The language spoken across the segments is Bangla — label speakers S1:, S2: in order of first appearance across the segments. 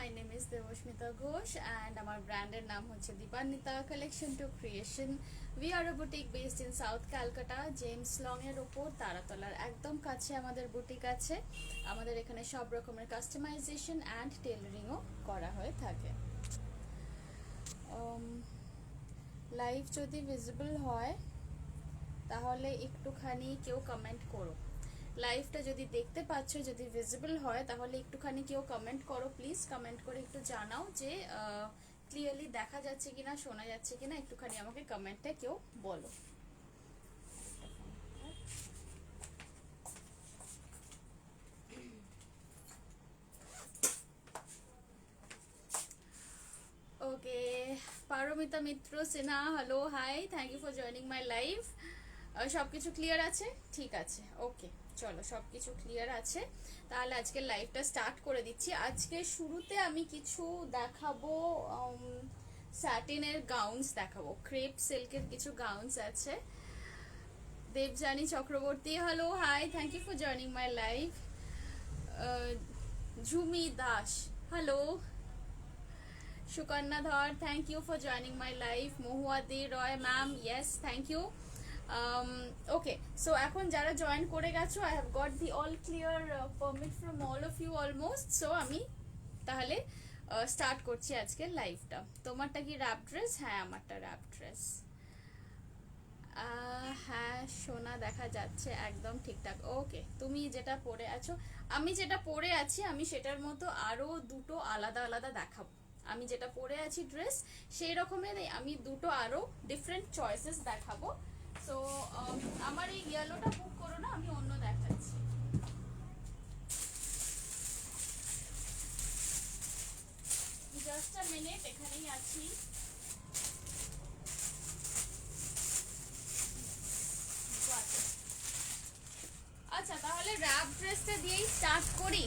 S1: my name is Devashmita Ghosh and our branded নাম হচ্ছে Dipanita Collection to Creation. We are a boutique based in South Calcutta, James Long এর উপর তারাতলার একদম কাছে আমাদের বুটিক আছে। আমাদের এখানে সব রকমের কাস্টমাইজেশন অ্যান্ড টেলারিংও করা হয়ে থাকে। লাইভ যদি ভিজিবল হয় তাহলে একটুখানি কেউ কমেন্ট করো। লাইভটা যদি দেখতে পাচ্ছ, যদি ভিজিবল হয় তাহলে একটুখানি কেউ কমেন্ট করো প্লিজ। কমেন্ট করে একটু জানাও যে ক্লিয়ারলি দেখা যাচ্ছে কিনা, শোনা যাচ্ছে কিনা, একটুখানি আমাকে কমেন্টে কেউ বলো। Okay, Paramita Mitra Sinha, hello, hi, thank you for joining my live. সব কিছু ক্লিয়ার আছে? ঠিক আছে, ওকে, চলো সব কিছু ক্লিয়ার আছে, তাহলে আজকে লাইভটা স্টার্ট করে দিচ্ছি। আজকে শুরুতে আমি কিছু দেখাবো, স্যাটিনের গাউনস দেখাবো, ক্রেপ সিল্কের কিছু গাউনস আছে। Debjani Chakraborty, hello, hi, thank you for joining my live. Jhumi Das, hello. Sukanya Dhar, thank you for joining my live. মহুয়াদি Roy ma'am, yes, thank you. Okay, so এখন যারা জয়েন করে গেছো, I have got the all clear permit from all of you almost. So আমি তাহলে স্টার্ট করছি আজকের লাইভটা। তোমারটা কি র্যাপ ড্রেস? হ্যাঁ, আমারটা র্যাপ ড্রেস। হ্যাঁ সোনা, দেখা যাচ্ছে একদম ঠিকঠাক। ওকে, তুমি যেটা পরে আছো, আমি যেটা পরে আছি, আমি সেটার মতো আরো দুটো আলাদা আলাদা দেখাবো। আমি যেটা পরে আছি ড্রেস, সেই রকমের আমি দুটো আরো ডিফারেন্ট চয়েসেস দেখাবো। সো আমার এই ইয়েলোটা বুক করো না, আমি অন্য দেখাচ্ছি। জাস্ট আ মিনিট, এখানেই আছি। আচ্ছা, তাহলে র্যাপ ড্রেসটা দিয়েই স্টার্ট করি।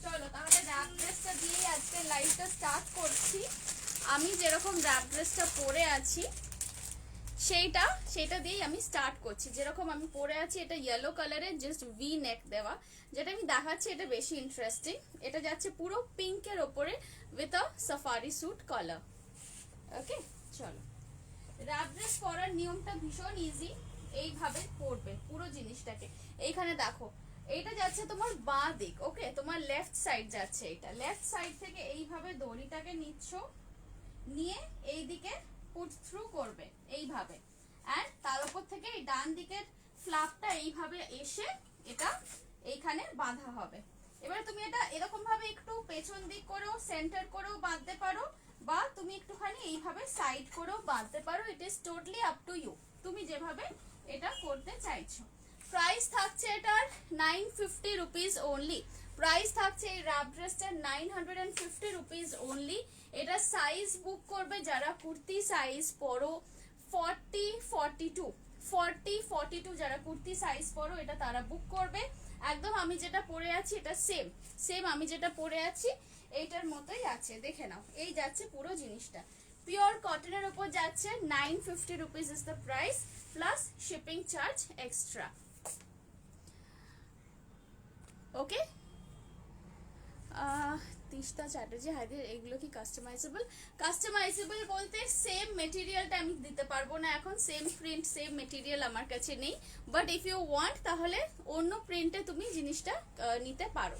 S1: চলো তাহলে র্যাপ ড্রেসটা দিয়েই আজকে লাইভটা স্টার্ট করছি। আমি যেরকম র্যাপ ড্রেসটা পরে আছি সেটা দিয়েই আমি স্টার্ট করছি। যেরকম আমি পরে আছি, এটা ইয়েলো কালারের জাস্ট ভি নেক দেওয়া, যেটা আমি দেখাচ্ছি এটা বেশি ইন্টারেস্টিং। এটা যাচ্ছে পুরো পিঙ্কের ওপরে with a safari suit colour. Okay, চলো। র্যাপ ড্রেস পরার নিয়মটা ভীষণ ইজি। এইভাবে পরবে পুরো জিনিসটাকে। এইখানে দেখো, এইটা যাচ্ছে তোমার বাঁ দিক, ওকে, তোমার লেফট সাইড যাচ্ছে। এটা লেফট সাইড থেকে এইভাবে দড়িটাকে নিচ্ছ, নিয়ে এই দিকে পুট থ্রু করবে এইভাবে, এন্ড তার উপর থেকে এই ডান দিকের ফ্ল্যাপটা এইভাবে এসে এটা এইখানে বাঁধা হবে। এবারে তুমি এটা এরকম ভাবে একটু পেছন দিক করেও, সেন্টার করেও বাঁধতে পারো, বা তুমি একটুখানি এইভাবে সাইড করেও বাঁধতে পারো। It is totally up to you, তুমি যেভাবে এটা করতে চাইছো। প্রাইস থাকছে এটার 950 রুপিস অনলি। প্রাইস থাকছে এই র্যাপ ড্রেসটার 950 রুপিস অনলি। এটা সাইজ বুক করবে যারা কুর্তি সাইজ পরো 40-42 যারা কুর্তি সাইজ পরো, এটা তারা বুক করবে। একদম আমি যেটা পরে আছি এটা সেম আমি যেটা পরে আছি এইটার মতোই আছে, দেখে নাও। এই যাচ্ছে পুরো জিনিসটা পিওর কটনের উপর যাচ্ছে। 950 rupees is the price, plus shipping charge extra. Okay, Teesta Chatterjee, হায়দের, এগুলো কি কাস্টমাইজেবল বলতে সেম মেটেরিয়ালটা আমি দিতে পারবো না এখন। সেম প্রিন্ট, সেম মেটেরিয়াল আমার কাছে নেই, বাট ইফ ইউ ওয়ান্ট তাহলে অন্য প্রিন্টে তুমি জিনিসটা নিতে পারো।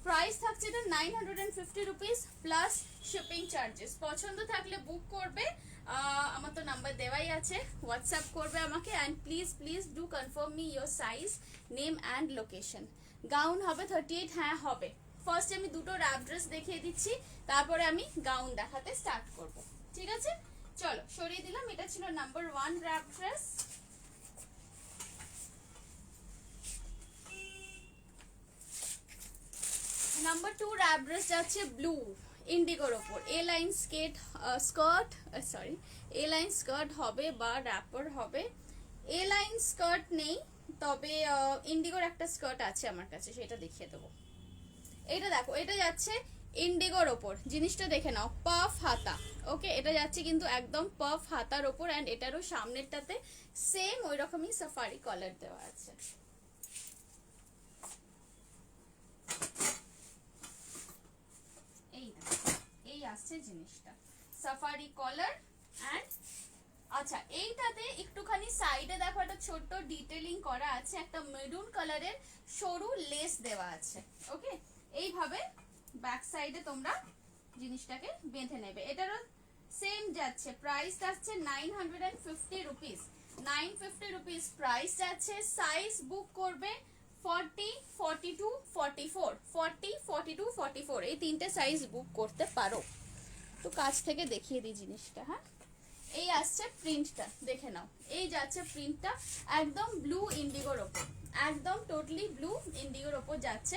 S1: প্রাইস থাকছে এটা 950 রুপিস প্লাস শিপিং চার্জেস। পছন্দ থাকলে বুক করবে, আমার তো নাম্বার দেওয়াই আছে, হোয়াটসঅ্যাপ করবে আমাকে। And please do confirm me your size, name and location. Gown হবে 38? হ্যাঁ হবে। ফার্স্ট আমি দুটো র্যাপ ড্রেস দেখিয়ে দিচ্ছি, তারপরে আমি গাউন দেখাতে স্টার্ট করব, ঠিক আছে? চলো সরিয়ে দিলাম। এটা ছিল number 1 wrap dress. Number 2 wrap dress যাচ্ছে ব্লু ইন্ডিগোর ওপর। এ লাইন স্কার্ট হবে বা র্যাপার হবে। এ লাইন স্কার্ট নেই, তবে ইন্ডিগোর একটা স্কার্ট আছে আমার কাছে, সেটা দেখিয়ে দেবো। এটা দেখো, এটা যাচ্ছে ইন্ডিগোর ওপর, জিনিসটা দেখে নাও, পাফ হাতা। ওকে, এটা যাচ্ছে কিন্তু একদম পাফ হাতার ওপর, অ্যান্ড এটারও সামনেরটাতে সেম ওই রকমই সাফারি কলার দেওয়া আছে। আসছে জিনিসটা, সাফারি কলার অ্যান্ড আচ্ছা এইটাতে একটুখানি সাইডে দেখো একটা ছোট্ট ডিটেইলিং করা আছে, একটা মেরুন কালারের সরু লেস দেওয়া আছে। ওকে, এইভাবে ব্যাক সাইডে তোমরা জিনিসটাকে বেঁধে নেবে। এটারও সেম যাচ্ছে, প্রাইস যাচ্ছে 950 রুপিস, 950 রুপিস প্রাইস যাচ্ছে। সাইজ বুক করবে 40, 42, 44, 40, 42, 44 এই তিনটে সাইজ বুক করতে পারো। তো কাছ থেকে দেখিয়ে দিই জিনিসটা। হ্যাঁ, এই আসছে প্রিন্টটা, দেখে নাও। এই যাচ্ছে প্রিন্টটা একদম ব্লু ইন্ডিগোর ওপর, একদম টোটালি ব্লু ইন্ডিগোর ওপর যাচ্ছে।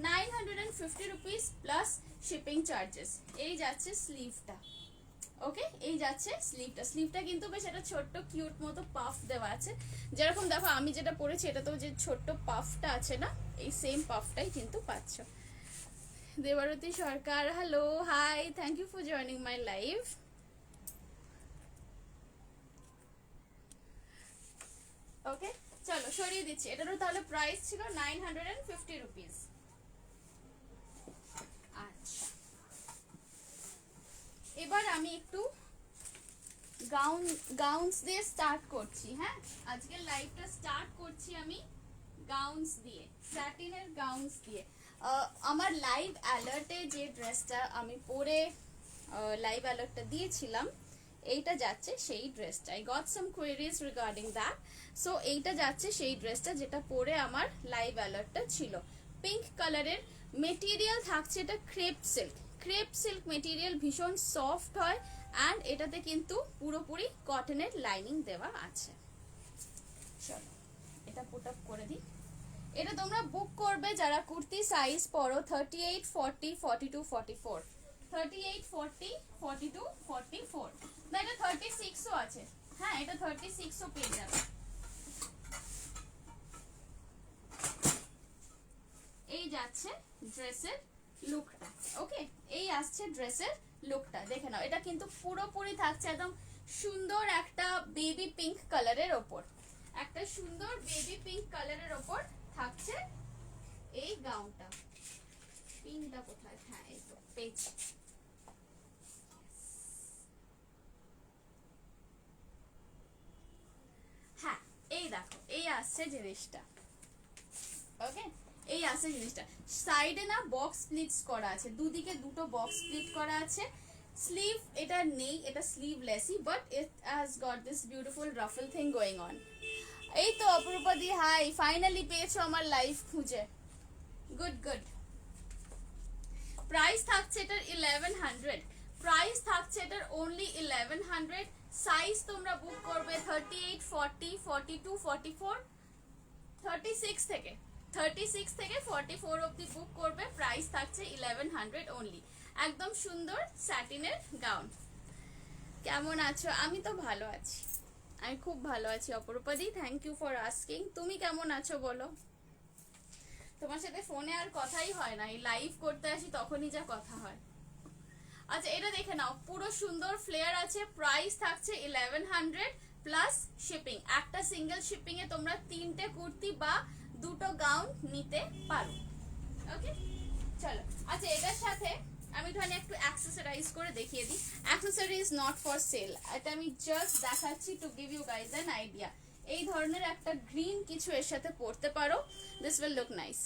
S1: 950 রুপিস প্লাস শিপিং চার্জেস। এই যাচ্ছে স্লিভটা। ওকে, এই যাচ্ছে স্লিভটা। স্লিভটা কিন্তু বেশ একটা ছোট্ট কিউট মতো পাফ দেওয়া আছে, যেরকম দেখো আমি যেটা পরেছি এটা তো যে ছোট্ট পাফটা আছে না, এই সেম পাফটাই কিন্তু পাচ্ছ। Debarati Sarkar, hello, hi, thank you for joining my live. Okay, চলো সরিয়ে দিচ্ছি। এটারও তাহলে প্রাইস ছিল 950 রুপিস। আচ্ছা, এবার আমি একটু গাউনস দিয়ে স্টার্ট করছি। হ্যাঁ, আজকের লাইভটা স্টার্ট করছি আমি গাউনস দিয়ে, স্যাটিনের গাউনস দিয়ে। আমার লাইভ অ্যালার্টে যে ড্রেসটা আমি পরে লাইভ অ্যালার্টটা দিয়েছিলাম, এইটা যাচ্ছে সেই ড্রেসটা। I got some queries regarding that. So এইটা যাচ্ছে সেই ড্রেসটা যেটা পরে আমার লাইভ অ্যালার্টটা ছিল। পিঙ্ক কালারের মেটেরিয়াল থাকছে, এটা crepe silk. Crepe silk material ভীষণ সফট হয় অ্যান্ড এটাতে কিন্তু পুরোপুরি কটনের লাইনিং দেওয়া আছে। চলো এটা পুট আপ করে দিই। এটা তোমরা বুক করবে যারা কুর্তি সাইজ পরো 38, 40, 42, 44, 38, 40, 42, 44। না, এটা 36ও আছে। হ্যাঁ, এটা 36ও পেয়ে যাবে। এই যাচ্ছে ড্রেসের লুকটা। ওকে, এই আসছে ড্রেসের লুকটা, দেখে নাও। এটা কিন্তু পুরোপুরি থাকছে একদম সুন্দর একটা বেবি পিঙ্ক কালারের ওপর, একটা সুন্দর বেবি পিঙ্ক কালারের ওপর থাকছে এই গাউনটা। পিঙ্কটা কোথায়? হ্যাঁ, এই তো পেয়েছি। হ্যাঁ, এই দেখো, এই আসছে জিনিসটা। ওকে, এই আসছে জিনিসটা। সাইডে না বক্স স্প্লিটস করা আছে, দুদিকে দুটো বক্স স্প্লিট করা আছে। স্লিভ এটা নেই, এটা স্লিভলেসই, but it has got this beautiful ruffle thing going on. এই তো অপরূপা দি, হাই, ফাইনালি পেয়েছো আমার লাইফ খুঁজে। Good good. প্রাইস থাকছে এটার 1100, প্রাইস থাকছে এটার অনলি 1100। সাইজ তোমরা বুক করবে 38, 40, 42, 44, 36 থেকে 44 অবধি বুক করবে। প্রাইস থাকছে 1100 অনলি। একদম সুন্দর স্যাটিনের গাউন। কেমন আছো? আমি তো ভালো আছি, আমি খুব ভালো আছি অপরূপাদি, থ্যাংক ইউ ফর আস্কিং। তুমি কেমন আছো বলো? তোমার সাথে ফোনে আর কথাই হয় না, এই লাইভ করতে আসি তখনই যা কথা হয়। আচ্ছা, এটা দেখে নাও, পুরো সুন্দর ফ্লেয়ার আছে। প্রাইস থাকছে 1100 প্লাস শিপিং। একটা সিঙ্গেল শিপিং এ তোমরা 3টে কুর্তি বা 2টো গাউন নিতে পারো। ওকে, চলো। আচ্ছা, এটার সাথে আমি এখানে একটু অ্যাক্সেসরাইজ করে দেখিয়ে দিই। অ্যাক্সেসরিজ নট ফর সেল, এটা আমি জাস্ট দেখাচ্ছি to give you guys an idea. এই ধরনের একটা গ্রিন কিছু এর সাথে পরতে পারো, দিস উইল লুক নাইস।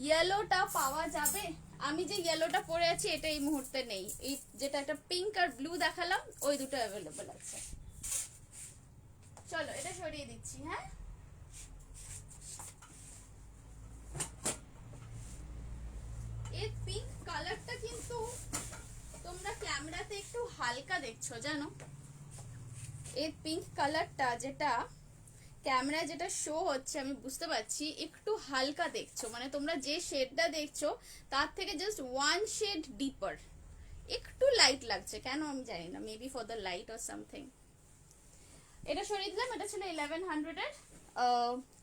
S1: ইয়েলোটা পাওয়া যাবে? আমি যে ইয়েলোটা পরে আছি এটা এই মুহূর্তে নেই। এই যেটা একটা পিঙ্ক আর ব্লু দেখালাম, ওই দুটো অ্যাভেলেবল আছে। চলো এটা সরিয়ে দিচ্ছি। হ্যাঁ, এই পিঙ্ক কালারটা কিন্তু তোমরা ক্যামেরাতে একটু হালকা দেখছো, জানো? এই পিঙ্ক কালারটা যেটা ক্যামেরায় যেটা শো হচ্ছে আমি বুঝতে পারছি একটু হালকা দেখছো, মানে তোমরা যে শেডটা দেখছো তার থেকে জাস্ট 1 শেড ডিপার, একটু লাইট লাগছে। কেন আমি জানি না, maybe for the light or something. এটা সরিয়ে দিলাম। এটা ছিল 1100 এর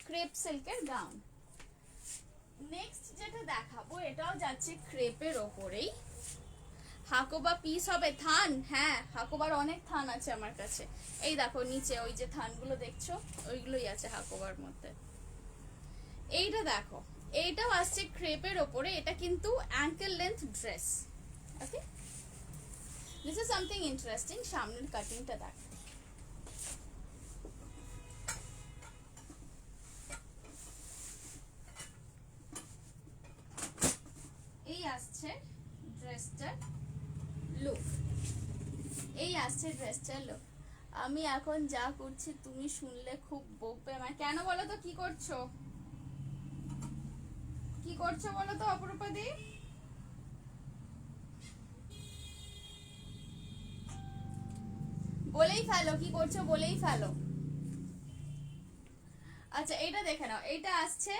S1: ক্রেপ সিল্কের গাউন। নেক্সট যেটা দেখাবো এটাও যাচ্ছে ক্রেপের ওপরেই। হাকোবা পিস হবে, থান। হ্যাঁ, হাকোবার অনেক থান আছে আমার কাছে। এই দেখো নিচে ওই যে থানগুলো দেখছো, ওইগুলোই আছে হাকোবার মধ্যে। এইটা দেখো, এইটাও আসছে ক্রেপের ওপরে। এটা কিন্তু ankle length dress. Okay, this is something interesting. সামনের কাটিংটা দেখ, এই আসছে ড্রেসটার লুক, এই আসছে ড্রেসটার লুক। আমি এখন যা করছি তুমি শুনলে খুব বকবে আমার। কেন বলো তো, কি করছো, কি করছো বলো তো অপরূপা দি? বলেই ফেলো কি করছো, বলেই ফেলো। আচ্ছা এটা দেখে নাও, এটা আসছে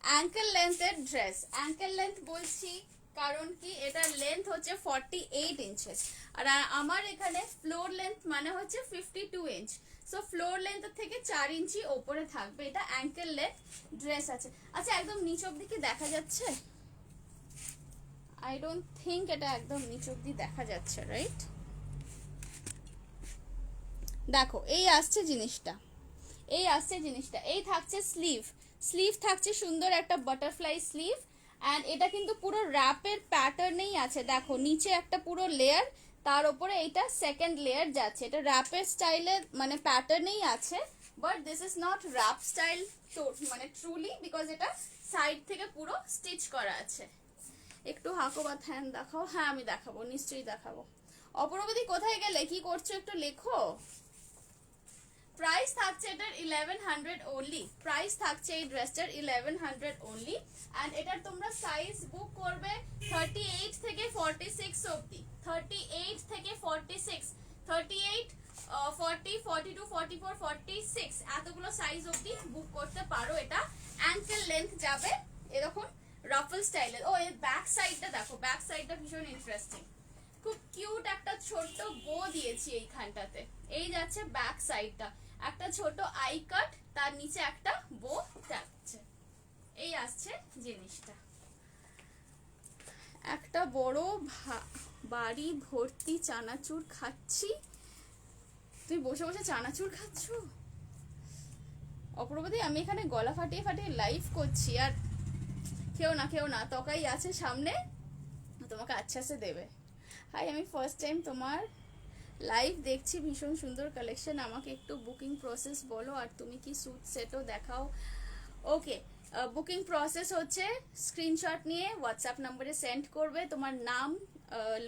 S1: অ্যাঙ্কেল লেন্থের ড্রেস। অ্যাঙ্কেল লেন্থ বলছি কারণ কি এটার লেন্থ হচ্ছে 48 ইঞ্চেস, আর আমার এখানে ফ্লোর লেন্থ মানে হচ্ছে 52 ইঞ্চ। সো ফ্লোর লেন্থ থেকে 4 ইঞ্চি ওপরে থাকবে। এটা অ্যাঙ্কেল লেন্থ ড্রেস আছে। আচ্ছা একদম নিচ অব্দি কি দেখা যাচ্ছে? আই ডোন্ট থিঙ্ক এটা একদম নিচ অব্দি দেখা যাচ্ছে, রাইট? দেখো এই আসছে জিনিসটা, এই আসছে জিনিসটা, এই থাকছে স্লিভ, স্লিভ থাকছে সুন্দর একটা বাটারফ্লাই স্লিভ। অ্যান্ড এটা কিন্তু পুরো র্যাপের প্যাটার্নেই আছে। দেখো নিচে একটা পুরো লেয়ার, তার উপরে এইটা সেকেন্ড লেয়ার যাচ্ছে। এটা র্যাপের স্টাইলে মানে প্যাটার্নেই আছে, but this is not wrap style তো মানে ট্রুলি, বিকজ এটা সাইড থেকে পুরো স্টিচ করা আছে। একটু হাঁকো বা থ্যান দেখাও। হ্যাঁ আমি দেখাবো, নিশ্চয়ই দেখাবো। অপরবতী কোথায় গেলে, কি করছো একটু লেখো। প্রাইস থাকছে এটার 1100 অনলি, প্রাইস থাকছে এই ড্রেসটার 1100 অনলি। অ্যান্ড এটার তোমরা সাইজ বুক করবে 38 থেকে 46 অবধি, 38 থেকে 46, 38 40 42 44 46 এতগুলো সাইজ অবধি বুক করতে পারো। এটা অ্যাঙ্কেল লেন্থ যাবে এরকম রাফল স্টাইলের। ও এর ব্যাক সাইডটা দেখো, ব্যাক সাইডটা ভীষণ ইন্টারেস্টিং, খুব কিউট একটা ছোট্ট বো দিয়েছি এইখানটাতে। এই যাচ্ছে ব্যাক সাইডটা, একটা ছোট আই কাট, তার নিচে একটা বো যাচ্ছে। এই আসছে জিনিসটা, একটা বড় বাড়ি ভর্তি চানাচুর খাচ্ছি। তুই বসে বসে চানাচুর খাচ্ছ? অপরবতী আমি এখানে গলা ফাটিয়ে ফাটিয়ে লাইভ করছি, আর কেউ না কেউ না তকাই আছে সামনে, তোমাকে আচ্ছা সে দেবে। হাই, আমি ফার্স্ট টাইম তোমার লাইভ দেখছি, ভীষণ সুন্দর কালেকশন। আমাকে একটু বুকিং প্রসেস বলো, আর তুমি কি স্যুট সেটও দেখাও? ওকে, বুকিং প্রসেস হচ্ছে স্ক্রিনশট নিয়ে হোয়াটসঅ্যাপ নম্বরে সেন্ড করবে তোমার নাম,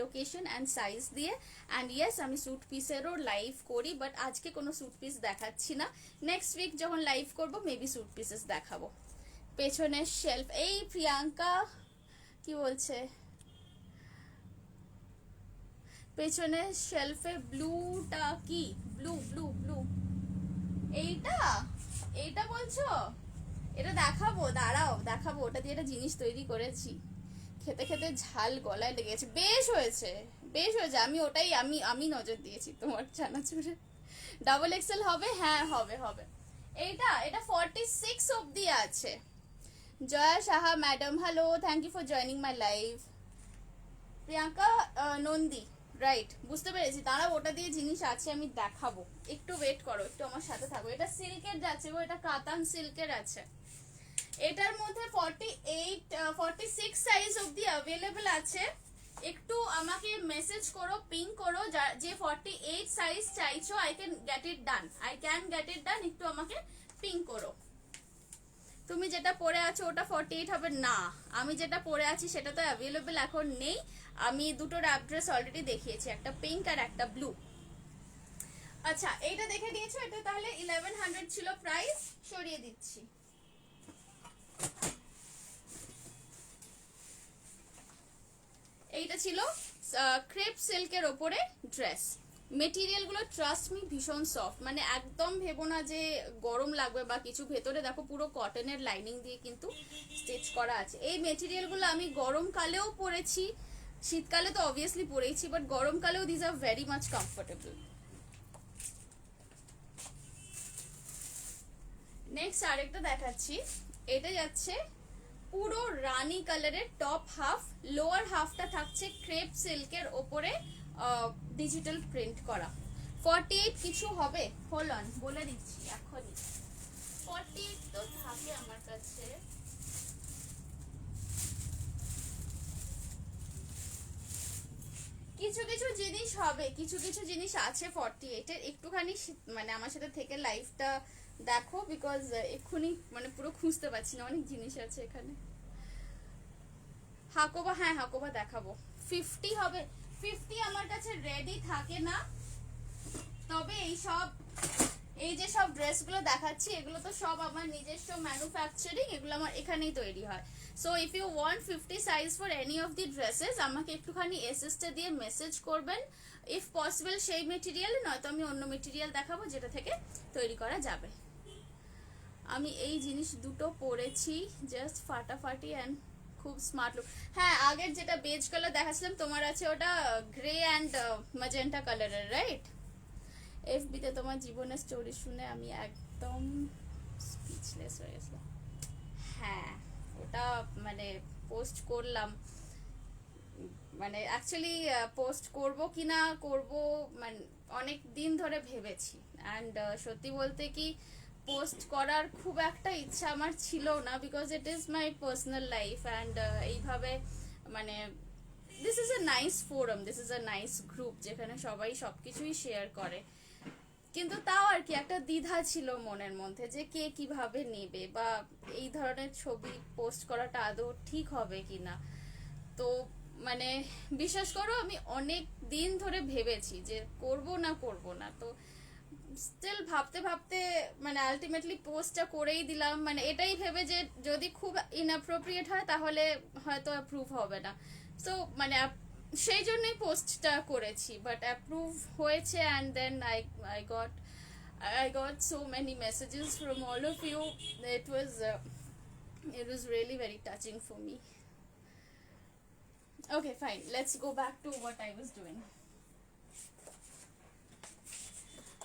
S1: লোকেশন অ্যান্ড সাইজ দিয়ে। অ্যান্ড ইয়েস আমি স্যুট পিসেরও লাইভ করি, বাট আজকে কোনো স্যুট পিস দেখাচ্ছি না, নেক্সট উইক যখন লাইভ করবো মেবি স্যুট পিসেস দেখাবো। পেছনের শেলফ, এই প্রিয়াঙ্কা কি বলছে, পেছনের শেলফে ব্লুটা কি, ব্লু ব্লু ব্লু এইটা, এইটা বলছো? এটা দেখাবো, দাঁড়াও দেখাবো। ওটা দিয়ে একটা জিনিস তৈরি করেছি, খেতে খেতে ঝাল গলায় লেগেছে, বেশ হয়েছে, বেশ হয়েছে। আমি ওটাই আমি আমি নজর দিয়েছি তোমার চানাচুরে। ডাবল এক্সেল হবে? হ্যাঁ হবে হবে। এইটা এটা 46 অবধি আছে। Jaya Saha madam hello, thank you for joining my live. Priyanka Nandi, right, বুঝতে পেরেছি। দাঁড়াও ওটা দিয়ে জিনিস আছে আমি দেখাবো, একটু ওয়েট করো, একটু আমার সাথে থাকো। এটা সিল্কের যাচ্ছে গো, এটা কাতান সিল্কের আছে। এটার মধ্যে 46 সাইজ অবধি অ্যাভেলেবল আছে। একটু আমাকে মেসেজ করো, পিং করো, যে 48 সাইজ চাইছো, I can get it done, I can get it done. একটু আমাকে পিং করো। তুমি যেটা পরে আছো ওটা 48 হবে না, আমি যেটা পরে আছি সেটা তো অ্যাভেলেবল এখন নেই। আমি দুটো র্যাপ ড্রেস অলরেডি দেখিয়েছি, একটা পিঙ্ক আর একটা ব্লু। আচ্ছা এইটা দেখে নিয়েছো, এটা তাহলে 1100 ছিল প্রাইস, সরিয়ে দিচ্ছি। এইটা ছিল ক্রেপ সিল্কের ওপরে ড্রেস। মেটেরিয়াল গুলো ট্রাস্ট মি ভীষণ সফট, মানে একদম ভেবো না যে গরম লাগবে বা কিছু। ভেতরে দেখো পুরো কটনের লাইনিং দিয়ে কিন্তু স্টিচ করা আছে। এই মেটেরিয়াল গুলো আমি গরমকালেও পরেছি, শীতকালে তো অবভিয়াসলি পরেইছি, বাট গরমকালেও this are very much comfortable. Next আরেকটা দেখাচ্ছি, এটা যাচ্ছে পুরো রানী কালারের টপ হাফ, লোয়ার হাফটা থাকছে ক্রেপ সিল্কের ওপরে ডিজিটাল প্রিন্ট করা। 48 কিছু হবে, হোল্ড অন বলে দিচ্ছি এখনই। 48 তো থাকে আমার কাছে, কিছু কিছু জিনিস হবে, কিছু কিছু জিনিস আছে 48 এর, একটুখানি মানে আমার সাথে থেকে লাইফটা দেখো, বিকজ এক্ষুনি মানে পুরো খুঁজতে পারছি না, অনেক জিনিস আছে এখানে। হাকোবা, হ্যাঁ হাকোবা দেখাবো। 50 হবে, 50 আমার কাছে রেডি থাকে না, তবে এই যে সব ড্রেসগুলো দেখাচ্ছি এগুলো তো সব আমার নিজস্ব ম্যানুফ্যাকচারিং, এগুলো আমার এখানেই তৈরি হয়। So if you want 50 size for any of the dresses, আমাকে একটুখানি এসএসটা দিয়ে মেসেজ করবেন, ইফ পসিবল সেই মেটেরিয়াল, নয়তো আমি অন্য মেটেরিয়াল দেখাবো যেটা থেকে তৈরি করা যাবে। আমি এই জিনিস দুটো পরেছি, জাস্ট ফাটাফাটি অ্যান্ড খুব স্মার্ট লুক। হ্যাঁ, আগের যেটা বেজ কালার দেখাচ্ছিলাম তোমার আছে ওটা গ্রে অ্যান্ড ম্যাজেন্টা কালারের, রাইট? এফবিতে তোমার জীবনের স্টোরি শুনে আমি একদম স্পিচলেস হয়ে গেছিলাম। হ্যাঁ, ওটা মানে পোস্ট করলাম, মানে অ্যাকচুয়ালি পোস্ট করব কি না করব, মানে অনেক দিন ধরে ভেবেছি। অ্যান্ড সত্যি বলতে কি পোস্ট করার খুব একটা ইচ্ছা আমার ছিল না, because it is my personal life and এইভাবে মানে this is a nice forum, this is a nice group যেখানে সবাই সব কিছুই শেয়ার করে, কিন্তু তাও আর কি একটা দ্বিধা ছিল মনের মধ্যে যে কে কিভাবে নেবে, বা এই ধরনের ছবি পোস্ট করাটা আদৌ ঠিক হবে কিনা। তো মানে বিশ্বাস করো আমি অনেক দিন ধরে ভেবেছি যে করব না করব না, তো স্টিল ভাবতে ভাবতে মানে আলটিমেটলি পোস্টটা করেই দিলাম, মানে এটাই ভেবে যে যদি খুব ইনঅ্যাপ্রোপ্রিয়েট হয় তাহলে হয়তো অ্যাপ্রুভ হবে না। সো মানে সেই জন্যই পোস্টটা করেছি, বাট অ্যাপ্রুভ হয়েছে and then I got so many messages from all of you. It was really very touching for me. Okay, fine. Let's go back to what I was doing.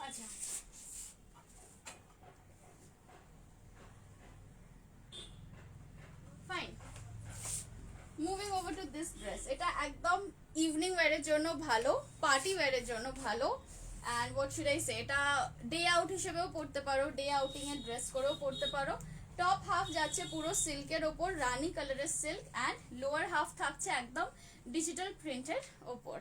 S1: Acha. Fine. Moving over to this dress. এটা একদম ইভিনিং ওয়্যারের জন্য ভালো, পার্টি ওয়্যারের জন্য ভালো, and what should I say, এটা ডে আউট হিসেবেও পরতে পারো, ডে আউটিং এর ড্রেস করেও পরতে পারো। টপ হাফ যাচ্ছে পুরো সিল্কের ওপর, রানী কালারের সিল্ক, অ্যান্ড লোয়ার হাফ থাকছে একদম ডিজিটাল প্রিন্টের ওপর।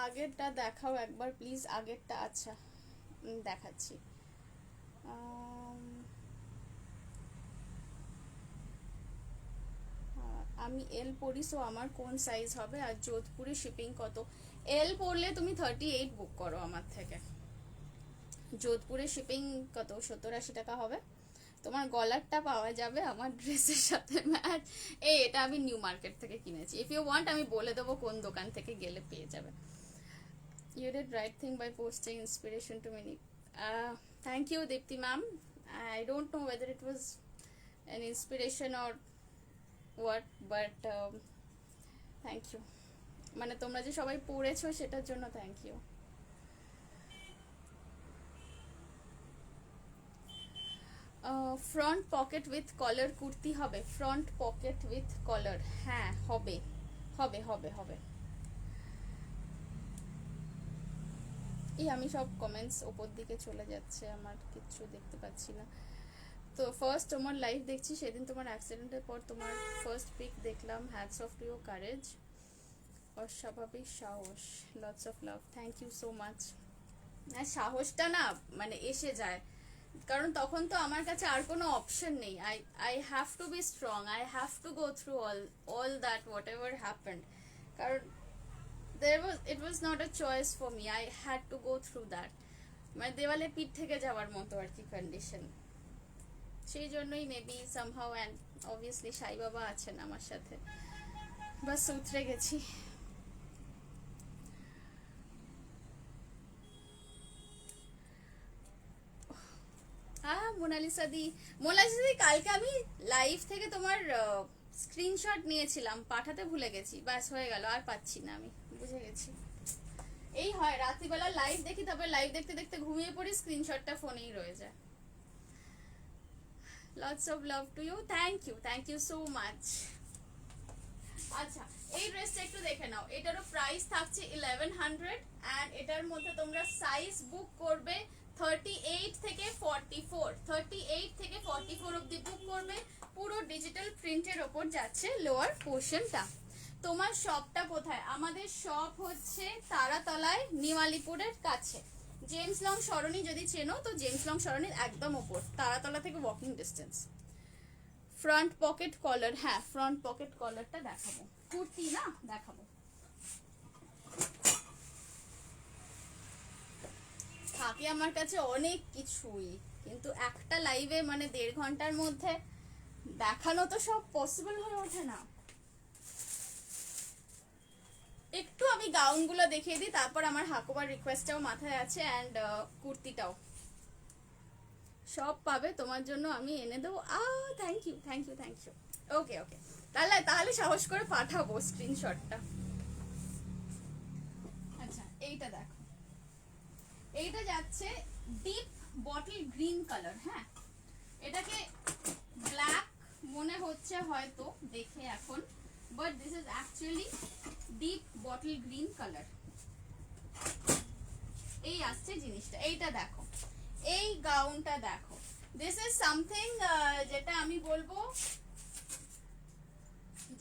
S1: আগেরটা দেখাও একবার প্লিজ, আগেরটা, আচ্ছা দেখাচ্ছি। আমি এল পরি, সো আমার কোন সাইজ হবে, আর যোধপুরে শিপিং কত? এল পরলে তুমি 38 বুক করো আমার থেকে, যোধপুরে শিপিং কত 70-80 টাকা হবে, তোমার গলারটা পাওয়া যাবে আমার ড্রেসের সাথে ম্যাচ। এটা আমি নিউ মার্কেট থেকে কিনেছি, ইফ ইউ ওয়ান্ট আমি বলে দেবো কোন দোকান থেকে গেলে পেয়ে যাবে। You did right thing by posting inspiration to many. Thank you, Dipti ma'am. I don't know whether it was an inspiration or what, but thank you. মানে তোমরা যে সবাই পড়েছো সেটার জন্য thank you. Front pocket with collar kurti হবে, ফ্রন্ট পকেট উইথ কলার, হ্যাঁ হবে হবে হবে হবে। এই আমি সব কমেন্টস ওপর দিকে চলে যাচ্ছে, আমার কিচ্ছু দেখতে পাচ্ছি না। তো ফার্স্ট তোমার লাইভ দেখছি, সেদিন তোমার অ্যাক্সিডেন্টের পর তোমার ফার্স্ট পিক দেখলাম, hats off to your courage, অস্বাভাবিক সাহস, lots of love, thank you so much. সাহসটা না মানে এসে যায়, কারণ তখন তো আমার কাছে আর কোনো অপশন নেই, I have two be strong, I have to go through all that what ever happened, কারণ it was not a choice for me, I had to go through that, মানে দেওয়ালে পিঠ থেকে যাওয়ার মতো আর কি কন্ডিশন। সেই জন্যই মেবি সামহাউ, অ্যান্ড অবভিয়াসলি সাই বাবা আছেন আমার সাথে, বাস উতরে গেছি। মোনালিসা দি, কালকে আমি লাইভ থেকে তোমার স্ক্রিনশট নিয়েছিলাম, পাঠাতে ভুলে গেছি, ব্যাস হয়ে গেল, আর পাচ্ছি না, আমি বুঝে গেছি। এই হয় রাত্রিবেলা লাইভ দেখি, তারপরে লাইভ দেখতে দেখতে ঘুমিয়ে পড়ি, স্ক্রিনশটটা ফোনেই রয়ে যায়। Lots of love to you, thank you so much. আচ্ছা, এই ড্রেসটা একটু দেখে নাও, এটারও প্রাইস থাকছে 1100, অ্যান্ড এটার মধ্যে তোমরা সাইজ বুক করবে 38 থেকে 44, 38 থেকে 44 অবধি বুক করবে। পুরো ডিজিটাল প্রিন্টের ওপর যাচ্ছে লোয়ার পোর্শনটা। তোমার শপটা কোথায়? আমাদের শপ হচ্ছে তারাতলায়, নিউ আলিপুরের কাছে। জেমস লং সরণি যদি চেনো তো জেমস লং সরণির একদম ওপর, তারাতলা থেকে ওয়াকিং ডিস্টেন্স। ফ্রন্ট পকেট কলার, হ্যাঁ ফ্রন্ট পকেট কলারটা দেখাবো, কুর্তি না দেখাবো। থাকে আমার কাছে অনেক কিছুই, কিন্তু একটা লাইভে মানে 1.5 ঘন্টার মধ্যে দেখানো তো সব পসিবল হয়ে ওঠে না। একটু আমি গাউনগুলো দেখিয়ে দিই, তারপর আমার হাকোবার রিকোয়েস্টটাও মাথায় আছে, অ্যান্ড কুর্তিটাও সব পাবে তোমার জন্য আমি এনে দেবো। Thank you thank you thank you. Okay okay, তাহলে সাহস করে পাঠাবো স্ক্রিনশটটা। আচ্ছা এইটা দেখো, এইটা যাচ্ছে ডিপ বটল গ্রিন কালার। হ্যাঁ, এটাকে ব্ল্যাক মনে হচ্ছে হয়তো দেখে এখন, but this is actually deep bottle green colour. এই আসছে জিনিসটা, এইটা দেখো, এই গাউনটা দেখো, দিস ইজ সামথিং যেটা আমি বলবো,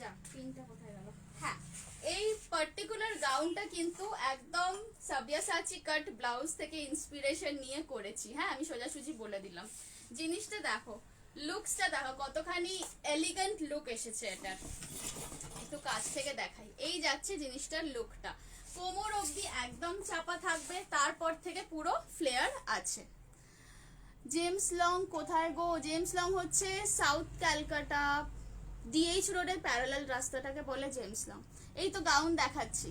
S1: যা পিনটা কোথায় গেল, হ্যাঁ এই পার্টিকুলার গাউনটা কিন্তু একদম সাবিয়াসাচি কাট ব্লাউজ থেকে ইন্সপিরেশন নিয়ে করেছি। হ্যাঁ আমি সোজাসুজি বলে দিলাম। জিনিসটা দেখো, লুকসটা দেখো কতখানি এলিগেন্ট লুক এসেছে এটার। একটু কাছ থেকে দেখাই, এই যাচ্ছে জিনিসটার লুকটা, কোমর অবধি একদম চাপা থাকবে, তারপর থেকে পুরো ফ্লেয়ার আছে। জেমস লং কোথায় গো? জেমস লং হচ্ছে সাউথ ক্যালকাটা ডিএইচ রোডের প্যারালাল রাস্তাটাকে বলে জেমস লং। এই তো গাউন দেখাচ্ছি।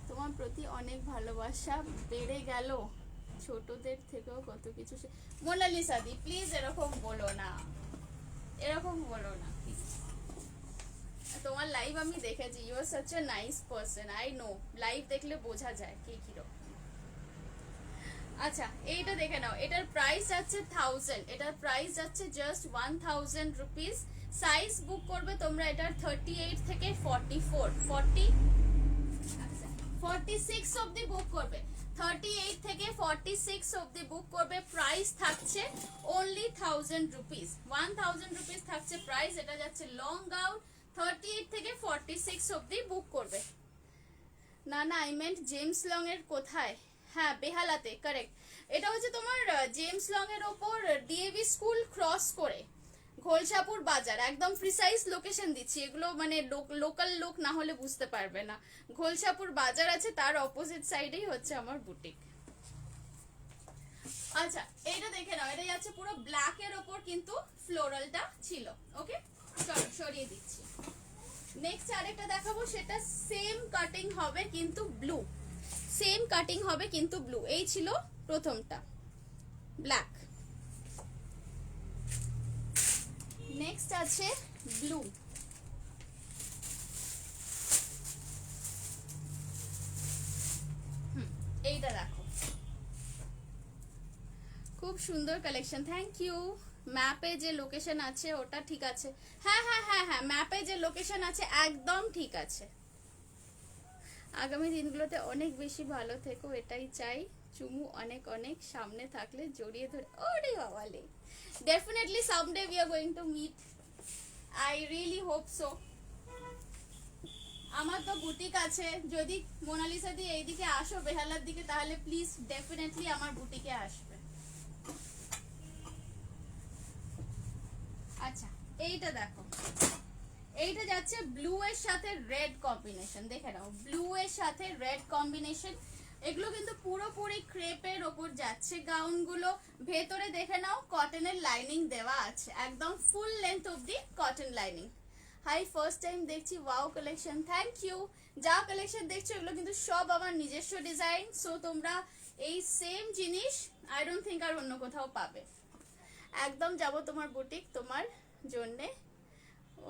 S1: তোমার প্রতি অনেক ভালোবাসা বেড়ে গেল, ছোটদের থেকেও কত কিছু। মোনালিসা দি প্লিজ এরকম বলো না, এরকম বলো না প্লিজ। তোমার লাইভ আমি দেখেছি, you are such a nice person, I know, live দেখলে বোঝা যায় কে কিরকম। আচ্ছা এইটা দেখে নাও, এটার প্রাইস যাচ্ছে 1000, এটার প্রাইস যাচ্ছে জাস্ট 1000 রুপিস। সাইজ বুক করবে তোমরা এটার 38 থেকে 44, 46 অবধি বুক করবে, 38 থেকে 46 অবধি বুক করবে। প্রাইস থাকছে অনলি 1000 রুপিস, 1000 রুপিস থাকছে প্রাইস। এটা যাচ্ছে লং গাউন, 38 থেকে 46 অবধি বুক করবে। না না আই মেন্ট জেমস লং এর কোথায়? হ্যাঁ বেহালাতে, কারেক্ট। এটা হচ্ছে তোমার জেমস লং এর ওপর ডিএভি স্কুল ক্রস করে ঘোলসাপুর বাজার, একদম প্রিসাইজ লোকেশন দিচ্ছি, এগুলো মানে লোকাল লোক না হলে বুঝতে পারবে না। ঘোলসাপুর বাজার আছে, তার অপোজিট সাইডেই হচ্ছে আমার বুটিক। আচ্ছা এইটা দেখে নাও, এটা যাচ্ছে পুরো ব্ল্যাক এর ওপর কিন্তু ফ্লোরালটা ছিল। ওকে চলো সরিয়ে দিচ্ছি। নেক্সট আরেকটা দেখাবো, সেটা সেম কাটিং হবে কিন্তু ব্লু, সেম কাটিং হবে কিন্তু ব্লু। এই ছিল প্রথমটা ব্ল্যাক, নেক্সট আছে ব্লু। এইটা দেখো, খুব সুন্দর কালেকশন, থ্যাংক ইউ। ম্যাপে যে লোকেশন আছে ওটা ঠিক আছে, হ্যাঁ হ্যাঁ হ্যাঁ হ্যাঁ ম্যাপে যে লোকেশন আছে একদম ঠিক আছে। আগামী দিনগুলোতে অনেক বেশি ভালো থেকো এটাই চাই, চুমু অনেক অনেক, সামনে থাকলে জড়িয়ে ধরে। ওরে বাবালে, definitely someday we are going to meet, I really hope so. আমার তো বুটিক আছে, যদি মোনালিসা দি এইদিকে আসো বেহালার দিকে, তাহলে প্লিজ ডেফিনেটলি আমার বুটিকে আসবে। আচ্ছা এইটা দেখো, এইটা যাচ্ছে ব্লু এর সাথে রেড কম্বিনেশন, দেখে নাও ব্লু এর সাথে রেড কম্বিনেশন। এগুলো কিন্তু পুরোপুরি ক্রেপের ওপর যাচ্ছে গাউনগুলো, ভেতরে দেখে নাও কটনের লাইনিং দেওয়া আছে, একদম ফুল লেন্থ অবধি cotton lining. Hi first time দেখছি, ওয়াও কালেকশন, থ্যাংক ইউ। যা কালেকশন দেখছো এগুলো কিন্তু সব আমার নিজস্ব ডিজাইন, সো তোমরা এই সেম জিনিস আই ডোন্ট থিঙ্ক আর অন্য কোথাও পাবে। একদম যাব তোমার বুটিক তোমার জন্যে,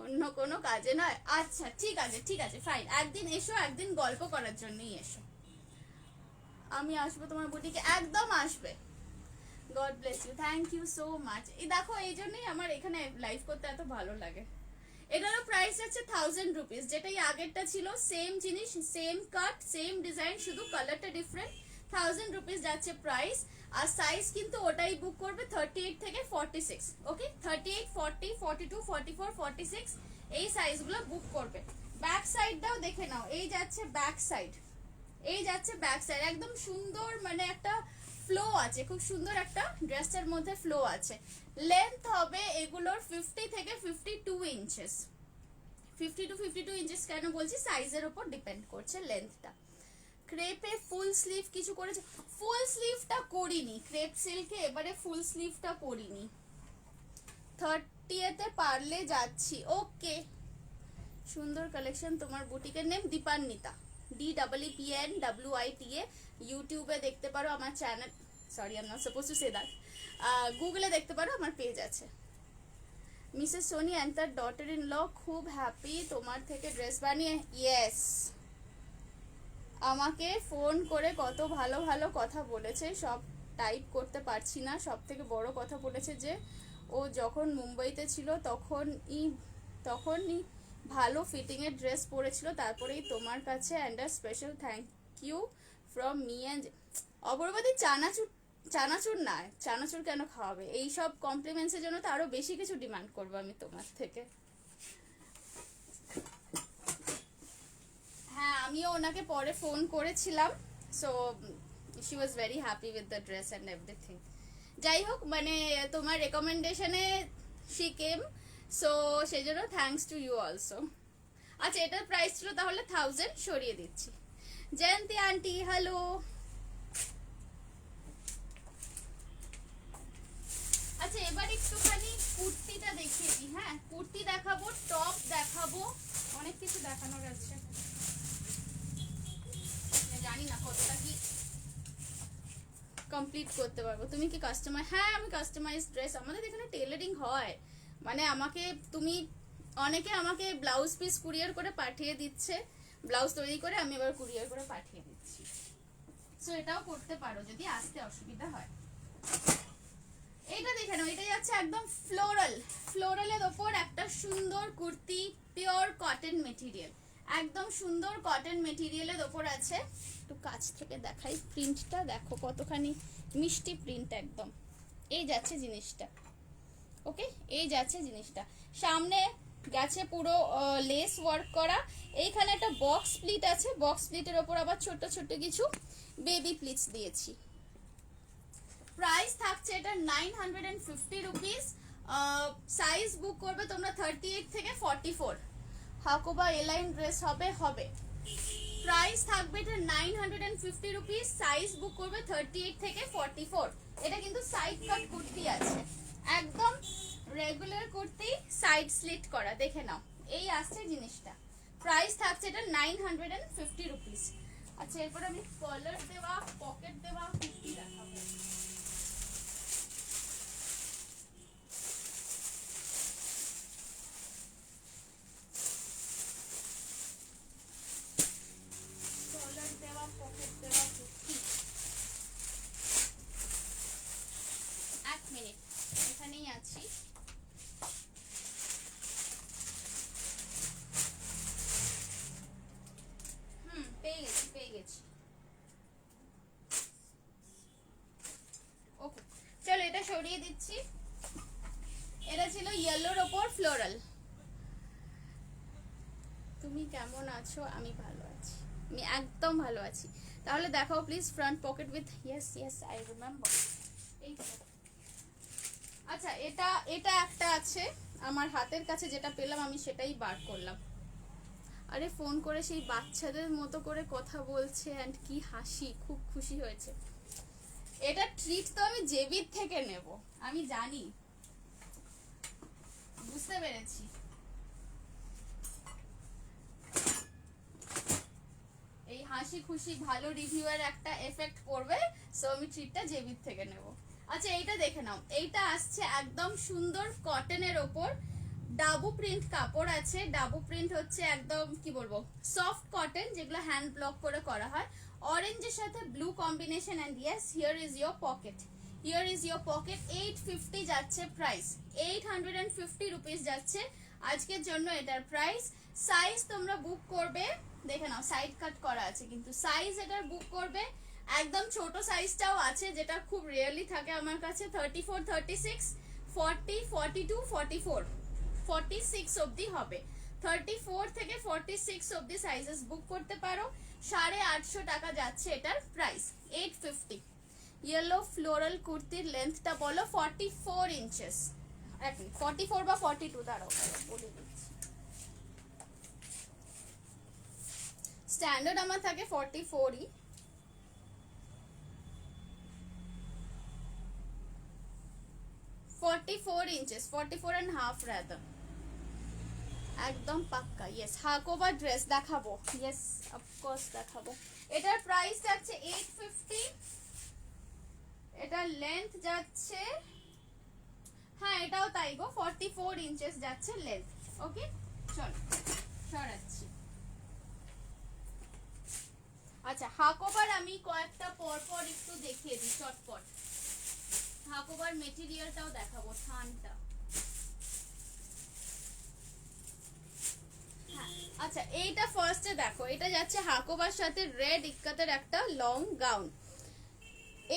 S1: অন্য কোনো কাজে নয়। আচ্ছা ঠিক আছে ঠিক আছে ফাইন, একদিন এসো, একদিন গল্প করার জন্যই এসো, আমি আসবো তোমার বুটিকে, একদম আসবে। God bless you, thank you so much. এই দেখো এই জন্যই আমার এখানে লাইভ করতে এত ভালো লাগে। এটারও প্রাইস আছে 1000 রুপিস, যেটাই আগেরটা ছিল সেম জিনিস, সেম কাট, সেম ডিজাইন, শুধু কালারটা ডিফারেন্ট। 1000 রুপিস যাচ্ছে প্রাইস। আর সাইজ কিন্তু ওটাই বুক করবে 38 থেকে 46, ওকে 38, 40, 42, 44, 46 এই সাইজগুলো বুক করবে। ব্যাক সাইডটাও দেখে নাও, এই যাচ্ছে ব্যাক সাইড, এই যাচ্ছে ব্যাক সাইড, একদম সুন্দর মানে একটা ফ্লো আছে, খুব সুন্দর একটা ড্রেসের মধ্যে ফ্লো আছে। লেন্থ হবে এগুলোর 50 থেকে 52 ইঞ্চেস। 50 টু 52 ইঞ্চেস কেন বলছি, সাইজের উপর ডিপেন্ড করছে লেন্থটা। ক্রেপে ফুল স্লিভ কিছু করেছে, ফুল স্লিভটা করিনি ক্রেপ সিল্কে, এবারে ফুল স্লিভটা করিনি। 30তে পারলে যাচ্ছি, ওকে। সুন্দর কালেকশন। তোমার বুটিকের নেম দীপান্বিতা, DEEPNWITA। ইউটিউবে দেখতে পারো আমার channel, sorry I am not suppose to say that, গুগলে দেখতে পারো, আমার পেজ আছে। মিসেস সোনি অ্যান্ড তার ডটার ইন ল খুব হ্যাপি তোমার থেকে ড্রেস বানিয়ে। ইয়েস, আমাকে ফোন করে কত ভালো ভালো কথা বলেছে, সব টাইপ করতে পারছি না। সব থেকে বড় কথা বলেছে যে ও যখন মুম্বাইতে ছিল তখনই ভালো ফিটিংয়ের ড্রেস পরেছিল, তারপরেই তোমার কাছে। And a special thank you from me and অপরবাদী। চানাচুর না, চানাচুর কেন খাওয়াবে, এইসব কমপ্লিমেন্টসের জন্য তো আরো বেশি কিছু ডিমান্ড করবো আমি তোমার থেকে। হ্যাঁ, আমিও ওনাকে পরে ফোন করেছিলাম, so she was very happy with the dress and everything. যাই হোক, মানে তোমার রেকমেন্ডেশনে শি কেম, সো সেই জন্য থ্যাঙ্কস টু ইউ অলসো। আচ্ছা, এটার প্রাইস ছিল তাহলে 1000, সরিয়ে দিচ্ছি। জয়ন্তী আন্টি হ্যালো। আচ্ছা, এবার একটুখানি কুর্তিটা দেখিয়ে দিই। হ্যাঁ, কুর্তি দেখাবো, টপ দেখাবো, অনেক কিছু দেখানোর আছে। জানি না কতটা কি কমপ্লিট করতে পারবো। তুমি কি কাস্টমার? হ্যাঁ, আমি কাস্টমাইজ ড্রেস, আমাদের এখানে টেলারিং হয়, মানে আমাকে অনেকে আমাকে ব্লাউজ পিস কুরিয়ার করে পাঠিয়ে দিচ্ছে, ব্লাউজ তৈরি করে আমি এবার কুরিয়ার করে পাঠিয়ে দিচ্ছি। সো এটাও করতে পারো যদি আসতে অসুবিধা হয়। এইটা দেখে নাও, এটা যাচ্ছে একদম ফ্লোরালের ওপর একটা সুন্দর কুর্তি, পিওর কটন মেটেরিয়াল, একদম সুন্দর কটন মেটেরিয়ালের ওপর আছে। একটু কাছ থেকে দেখাই, প্রিন্টটা দেখো কতখানি মিষ্টি প্রিন্ট একদম। এই যাচ্ছে জিনিসটা, ওকে, এই যাচ্ছে জিনিসটা। সামনে গেছে পুরো লেস ওয়ার্ক করা, এইখানে একটা বক্স প্লিট আছে, বক্স প্লিটের ওপর আবার ছোট ছোট কিছু বেবি প্লিটস দিয়েছি। প্রাইস থাকছে এটা 950 রুপিস। সাইজ বুক করবে তোমরা 38 থেকে 44, হাকোবা এলাইন ড্রেস হবে। প্রাইস থাকবে এটা 950 রুপিস, সাইজ বুক করবে 38 থেকে 44। এটা কিন্তু সাইড কাট কুর্তি আছে, একদম রেগুলার কুর্তি, সাইড স্লিট করা, দেখে নাও এই আসছে জিনিসটা। প্রাইস থাকছে এটা 950 রুপিস। আচ্ছা, এরপর আমি কলার দেওয়া, পকেট দেওয়া কুর্তি দেখাবো। সরিয়ে দিচ্ছি। এটা ছিল ইয়েলোর ওপর ফ্লোরাল। তুমি কেমন আছো? আমি ভালো আছি, আমি একদম ভালো আছি। তাহলে দেখাও please front pocket with, yes I remember. এই আচ্ছা, এটা একটা আছে আমার হাতের কাছে, যেটা পেলাম আমি সেটাই বার করলাম। আরে ফোন করে সেই বাচ্চাদের মতো করে কথা বলছে, এন্ড কি হাসি, খুব খুশি হয়েছে। এটা ট্রিট তো আমি জেবির থেকে নেব, আমি জানি, বুঝতে পেরেছি। এই হাসি খুশি ভালো রিভিউয়ের একটা এফেক্ট পড়বে, সো আমি ট্রিটটা জেবির থেকে নেব। আচ্ছা, এইটা দেখে নাও, এইটা আসছে একদম সুন্দর কটনের ওপর, ডাবু প্রিন্ট কাপড় আছে। ডাবু প্রিন্ট হচ্ছে একদম কি বলবো, সফট কটন, যেগুলো হ্যান্ড ব্লক করে করা হয়। অরেঞ্জের সাথে blue combination, and yes here is your pocket, 850 যাচ্ছে প্রাইস, 850 রুপিস যাচ্ছে আজকের জন্য এটার প্রাইস। সাইজ তোমরা বুক করবে, দেখে নাও সাইড কাট করা আছে, কিন্তু সাইজ এটার বুক করবে একদম ছোট সাইজটাও আছে, যেটা খুব রিয়েলি থাকে আমার কাছে। 34, 36, 40, 42, 44, 46 অবধি হবে। 34 থেকে 46 অবধি সাইজেস বুক করতে পারো। 850 টাকা যাচ্ছে এটার প্রাইস, 850। ইয়েলো ফ্লোরাল কুর্তির লেন্থটা বলো। 44 ইঞ্চেস। 44 বা 42 দাঁড়াও বলে দিচ্ছি। স্ট্যান্ডার্ড আমার থাকে 44ই। 44 inches, 44 and half rather, একদম পাক্কা। ইয়েস, হাকোবা ড্রেস দেখাবো। ইয়েস অফকোর্স দেখাবো। এটার প্রাইস যাচ্ছে 850। এটার লেন্থ যাচ্ছে, হ্যাঁ এটাও তাই গো, 44 ইঞ্চেস যাচ্ছে লেন্থ। ওকে চলো সরাচ্ছি। আচ্ছা হাকোবার আমি কয়েকটা পরপর একটু দেখিয়ে দিই চটপট। হাকোবার মেটেরিয়ালটাও দেখাবো, থানটা। আচ্ছা এইটা ফার্স্টে দেখো, এটা যাচ্ছে হাকোবার সাথে রেড ইক্কাতের একটা লং গাউন।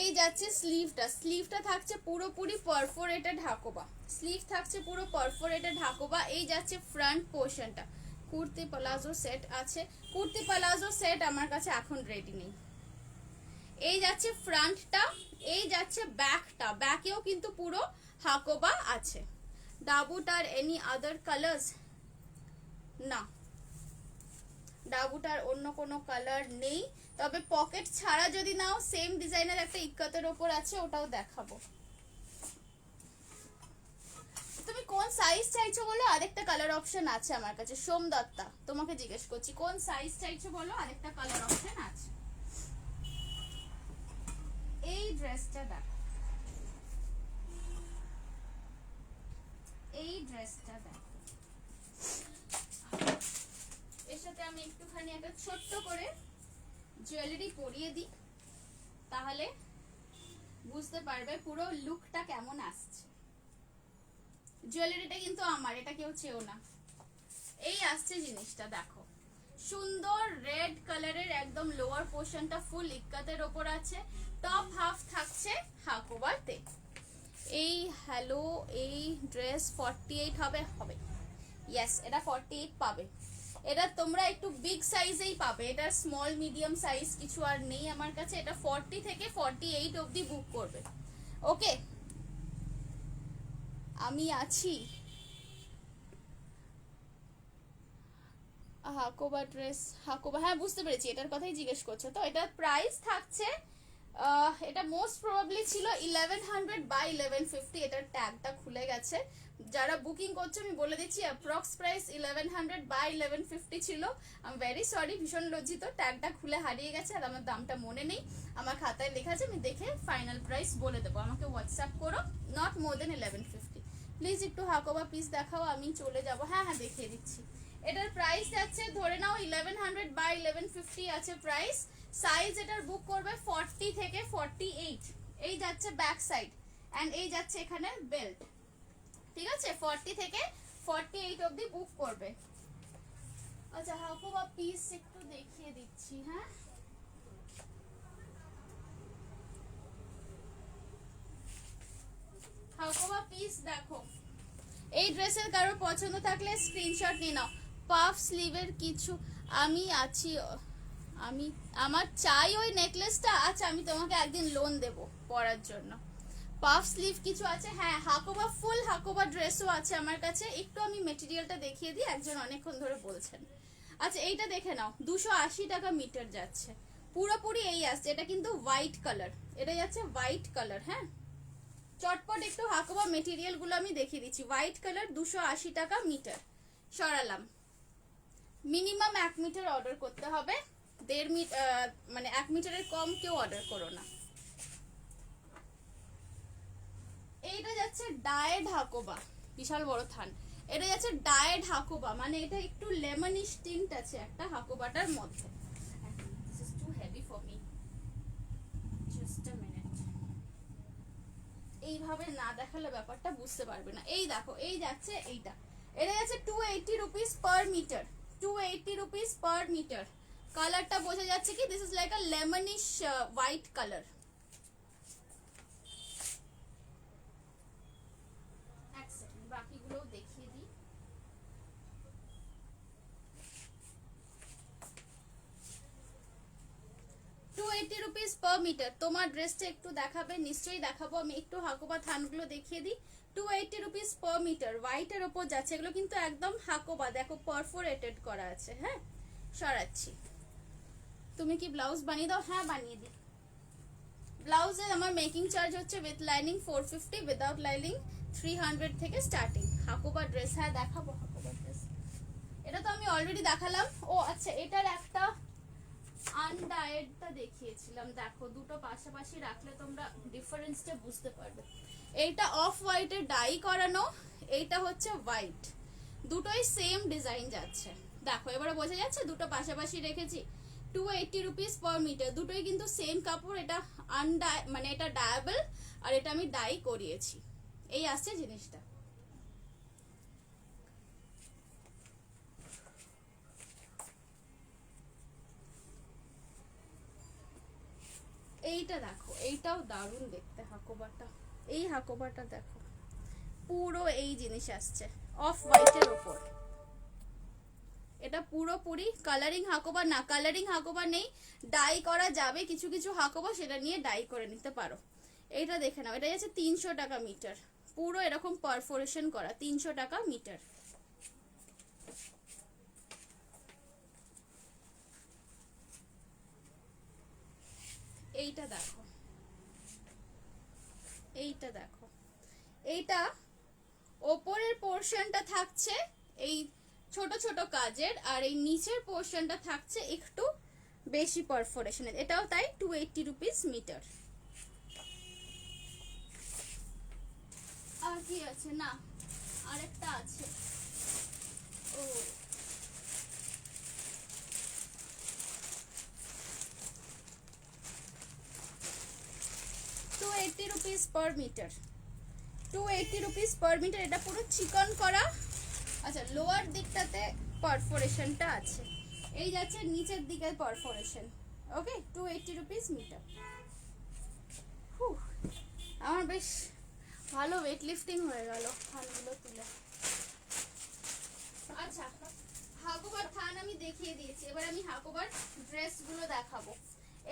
S1: এই যাচ্ছে স্লিভটা, স্লিভটা থাকছে পুরোপুরি পারফোরেটেড হাকোবা, স্লিভ থাকছে পুরো পারফোরেটেড হাকোবা। এই যাচ্ছে ফ্রন্ট পোর্শনটা, কুর্তি প্লাজো সেট আছে। কুর্তি প্লাজো সেট আমার কাছে এখন রেডি নেই। এই যাচ্ছে ফ্রন্টটা, এই যাচ্ছে ব্যাকটা, ব্যাকেও কিন্তু পুরো হাকোবা আছে। ডাবুটার এনি আদার কালার্স? না, ডাবুটার অন্য কোনো কালার নেই, তবে পকেট ছাড়া যদি নাও সেম ডিজাইনের একটা ইক্কাতের ওপর আছে, ওটাও দেখাবো। তুমি কোন সাইজ চাইছো বলো, আরেকটা কালার অপশন আছে আমার কাছে। সোমদত্তা তোমাকে জিজ্ঞেস করছি কোন সাইজ চাইছো বলো, আরেকটা কালার অপশন আছে। এই ড্রেসটা দেখো, এই ড্রেসটা দেখো, এর সাথে আমি একটুখানি একটা ছোট্ট করে জুয়েলারি পরিয়ে দিই, তাহলে বুঝতে পারবে পুরো লুকটা কেমন আসছে। জুয়েলারিটা কিন্তু আমার, এটা কেউ চেও না। এই আসছে জিনিসটা দেখো, সুন্দর রেড কালারের একদম লোয়ার পোর্শনটা ফুল ইক্কাতের ওপর আছে, টপ হাফ থাকছে হাকোবাতে। এই হ্যালো, এই ড্রেস 48 হবে, হবে ইয়েস এটা 48 পাবে। এটা তোমরা একটু বিগ সাইজেই পাবে, এটা স্মল মিডিয়াম সাইজ কিছু আর নেই আমার কাছে। এটা 40 থেকে 48 অবধি বুক করবে। ওকে আমি আছি। হাকোবা ড্রেস, হাকোবা, হ্যাঁ বুঝতে পেরেছি, এটার কথাই জিজ্ঞেস করছো তো। এটার প্রাইস থাকছে, এটা মোস্ট প্রবাবলি ছিল 1100 বাই 1150। এটার ট্যাগটা খুলে গেছে, যারা বুকিং করছো আমি বলে দিচ্ছি অ্যাপ্রক্স প্রাইস 1100 বাই 1150 ছিল। আমি ভেরি সরি, ভীষণ লজ্জিত, ট্যাগটা খুলে হারিয়ে গেছে আর আমার দামটা মনে নেই। আমার খাতায় লেখা আছে, আমি দেখে ফাইনাল প্রাইস বলে দেবো। আমাকে হোয়াটসঅ্যাপ করো, নট মোর দেন 1150। প্লিজ একটু হাকোবা পিস দেখাও, আমি চলে যাব। হ্যাঁ হ্যাঁ দেখিয়ে দিচ্ছি। এটার প্রাইস যাচ্ছে ধরে নাও 1100 বাই 1150 আছে প্রাইস। সাইজ এটার বুক করবে 40 থেকে 48। এই যাচ্ছে ব্যাক সাইড এন্ড এই যাচ্ছে এখানে বেল্ট, ঠিক আছে? 40 থেকে 48 অবধি বুক করবে। আচ্ছা হাকোবা পিস একটু দেখিয়ে দিচ্ছি। হ্যাঁ হাকোবা পিস দেখো, এই ড্রেসের কারোর পছন্দ থাকলে স্ক্রিনশট নিয়ে নাও। পাফ স্লিভের কিছু আমি আছি, আমি আমার চাই ওই নেকলেসটা। আচ্ছা আমি তোমাকে একদিন লোন দেব পরার জন্য। পাফ স্লিভ কিছু আছে, হ্যাঁ হাকোবা ফুল হাকোবা ড্রেসও আছে আমার কাছে। একটু আমি মেটেরিয়ালটা দেখিয়ে দিই, একজন অনেকক্ষণ ধরে বলছেন। আচ্ছা এইটা দেখে নাও, 280 টাকা মিটার যাচ্ছে, পুরোপুরি এই আসছে। এটা কিন্তু হোয়াইট কালার, এটা যাচ্ছে হোয়াইট কালার। হ্যাঁ চটপট একটু হাকোবা মেটেরিয়াল গুলো আমি দেখিয়ে দিচ্ছি। হোয়াইট কালার, 280 টাকা মিটার। সরালাম। মিনিমাম 1 মিটার অর্ডার করতে হবে, 1.5 মিটার, মানে 1 মিটারের কম কেউ অর্ডার করো না। এইটা যাচ্ছে ডায়েড হাকোবা, বিশাল বড় থান। এটা যাচ্ছে ডায়েড হাকোবা, মানে এটা একটু লেমনিশ টিন্ট আছে একটা হাকোবাটার মধ্যে। This is too heavy for me, just a minute. এইভাবে না দেখালে ব্যাপারটা বুঝতে পারবে না। এই দেখো এই যাচ্ছে এইটা, এটা যাচ্ছে 280 rupees per metre, 280 rupees per metre. কালারটা বোঝা যাচ্ছে কি, this is like a lemonish white colour. এক সেকেন্ড বাকিগুলোও দেখিয়ে দিই। ₹280 পার মিটার। তোমার ড্রেসটা একটু দেখাবে? নিশ্চয়ই দেখাবো, আমি একটু হাকোবা থানগুলো দেখিয়ে দিই। ₹280 পার মিটার, হোয়াইটের ওপর যাচ্ছে। এগুলো কিন্তু একদম হাকোবা, দেখো পারফোরেটেড করা আছে। হ্যাঁ, সরাচ্ছি। তুমি কি ব্লাউজ বানিয়ে দাও? হ্যাঁ বানিয়ে দিই। ব্লাউজে আমার মেকিং চার্জ হচ্ছে উইথ লাইনিং 450, উইদাউট লাইনিং 300 থেকে স্টার্টিং। হাকোবা ড্রেস, হ্যাঁ দেখাবো হাকোবা ড্রেস। এটা তো আমি অলরেডি দেখালাম। ও আচ্ছা, এটার একটা আনডায়েডটা দেখিয়েছিলাম, দেখো দুটো পাশাপাশি রাখলে তোমরা ডিফারেন্সটা বুঝতে পারবে। এইটা অফ হোয়াইটের ডাই করানো, এইটা হচ্ছে হোয়াইট, দুটোই সেম ডিজাইন যাচ্ছে। দেখো এবারে বোঝা যাচ্ছে, দুটো পাশাপাশি রেখেছি। ₹280 পার মিটার, দুটোই কিন্তু সেম কাপড়। এটা আনডাই মানে এটা ডায়াবল, আর এটা আমি ডাই করিয়েছি। এই আসছে জিনিসটা। এইটা দেখো, এইটাও দারুণ দেখতে হাকোবাটা। এই হাকোবাটা দেখো, পুরো এই জিনিস আসছে অফ হোয়াইটের ওপর। এটা পুরোপুরি কালারিং হাকোবা না, কালারিং হাকোবা নেই, ডাই করা যাবে কিছু কিছু হাকোবা, সেটা নিয়ে ডাই করে নিতে পারো। এইটা দেখে নাও, এটা যাচ্ছে 300 টাকা মিটার, পুরো এরকম পারফোরেশন করা, 300 টাকা মিটার। এইটা দেখো, এইটা দেখো, এইটা ওপরের পোর্শনটা থাকছে এই ছোট ছোট কাজের, আর এই নিচের পোর্শনটা থাকছে একটু বেশি পারফোরেশনের। এটাও তাই, ₹280 মিটার। আর কি আছে? না, আরেকটা আছে। ও ₹280 পার মিটার, ₹280 পার মিটার। এটা পুরো চিকন করা। আচ্ছা, লোয়ার দিকটাতে পারফোরেশনটা আছে, এই যাচ্ছে নিচের দিকে পারফোরেশন। ওকে, ₹280 মিটার। আমার বেশ ভালো ওয়েট লিফটিং হয়ে গেল থানগুলো তুলে। আচ্ছা, হাকোবার থান আমি দেখিয়ে দিয়েছি, এবার আমি হাকোবার ড্রেসগুলো দেখাবো।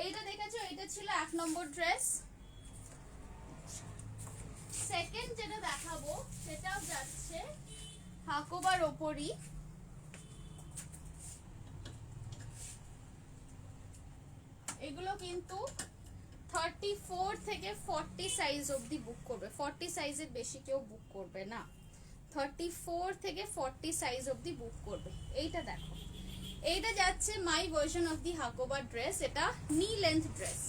S1: এইটা দেখেছো, এটা ছিল 1 নম্বর ড্রেস। সেকেন্ড যেটা দেখাবো সেটাও যাচ্ছে হাকোবার ওপরই। এগুলো কিন্তু 34 থেকে 40 সাইজ অবধি বুক করবে, 40 সাইজের বেশি কেউ বুক করবে না, 34 থেকে 40 সাইজ অবধি বুক করবে। এইটা দেখো, এইটা যাচ্ছে my version of the hakoba dress. এটা নি লেন্থ ড্রেস,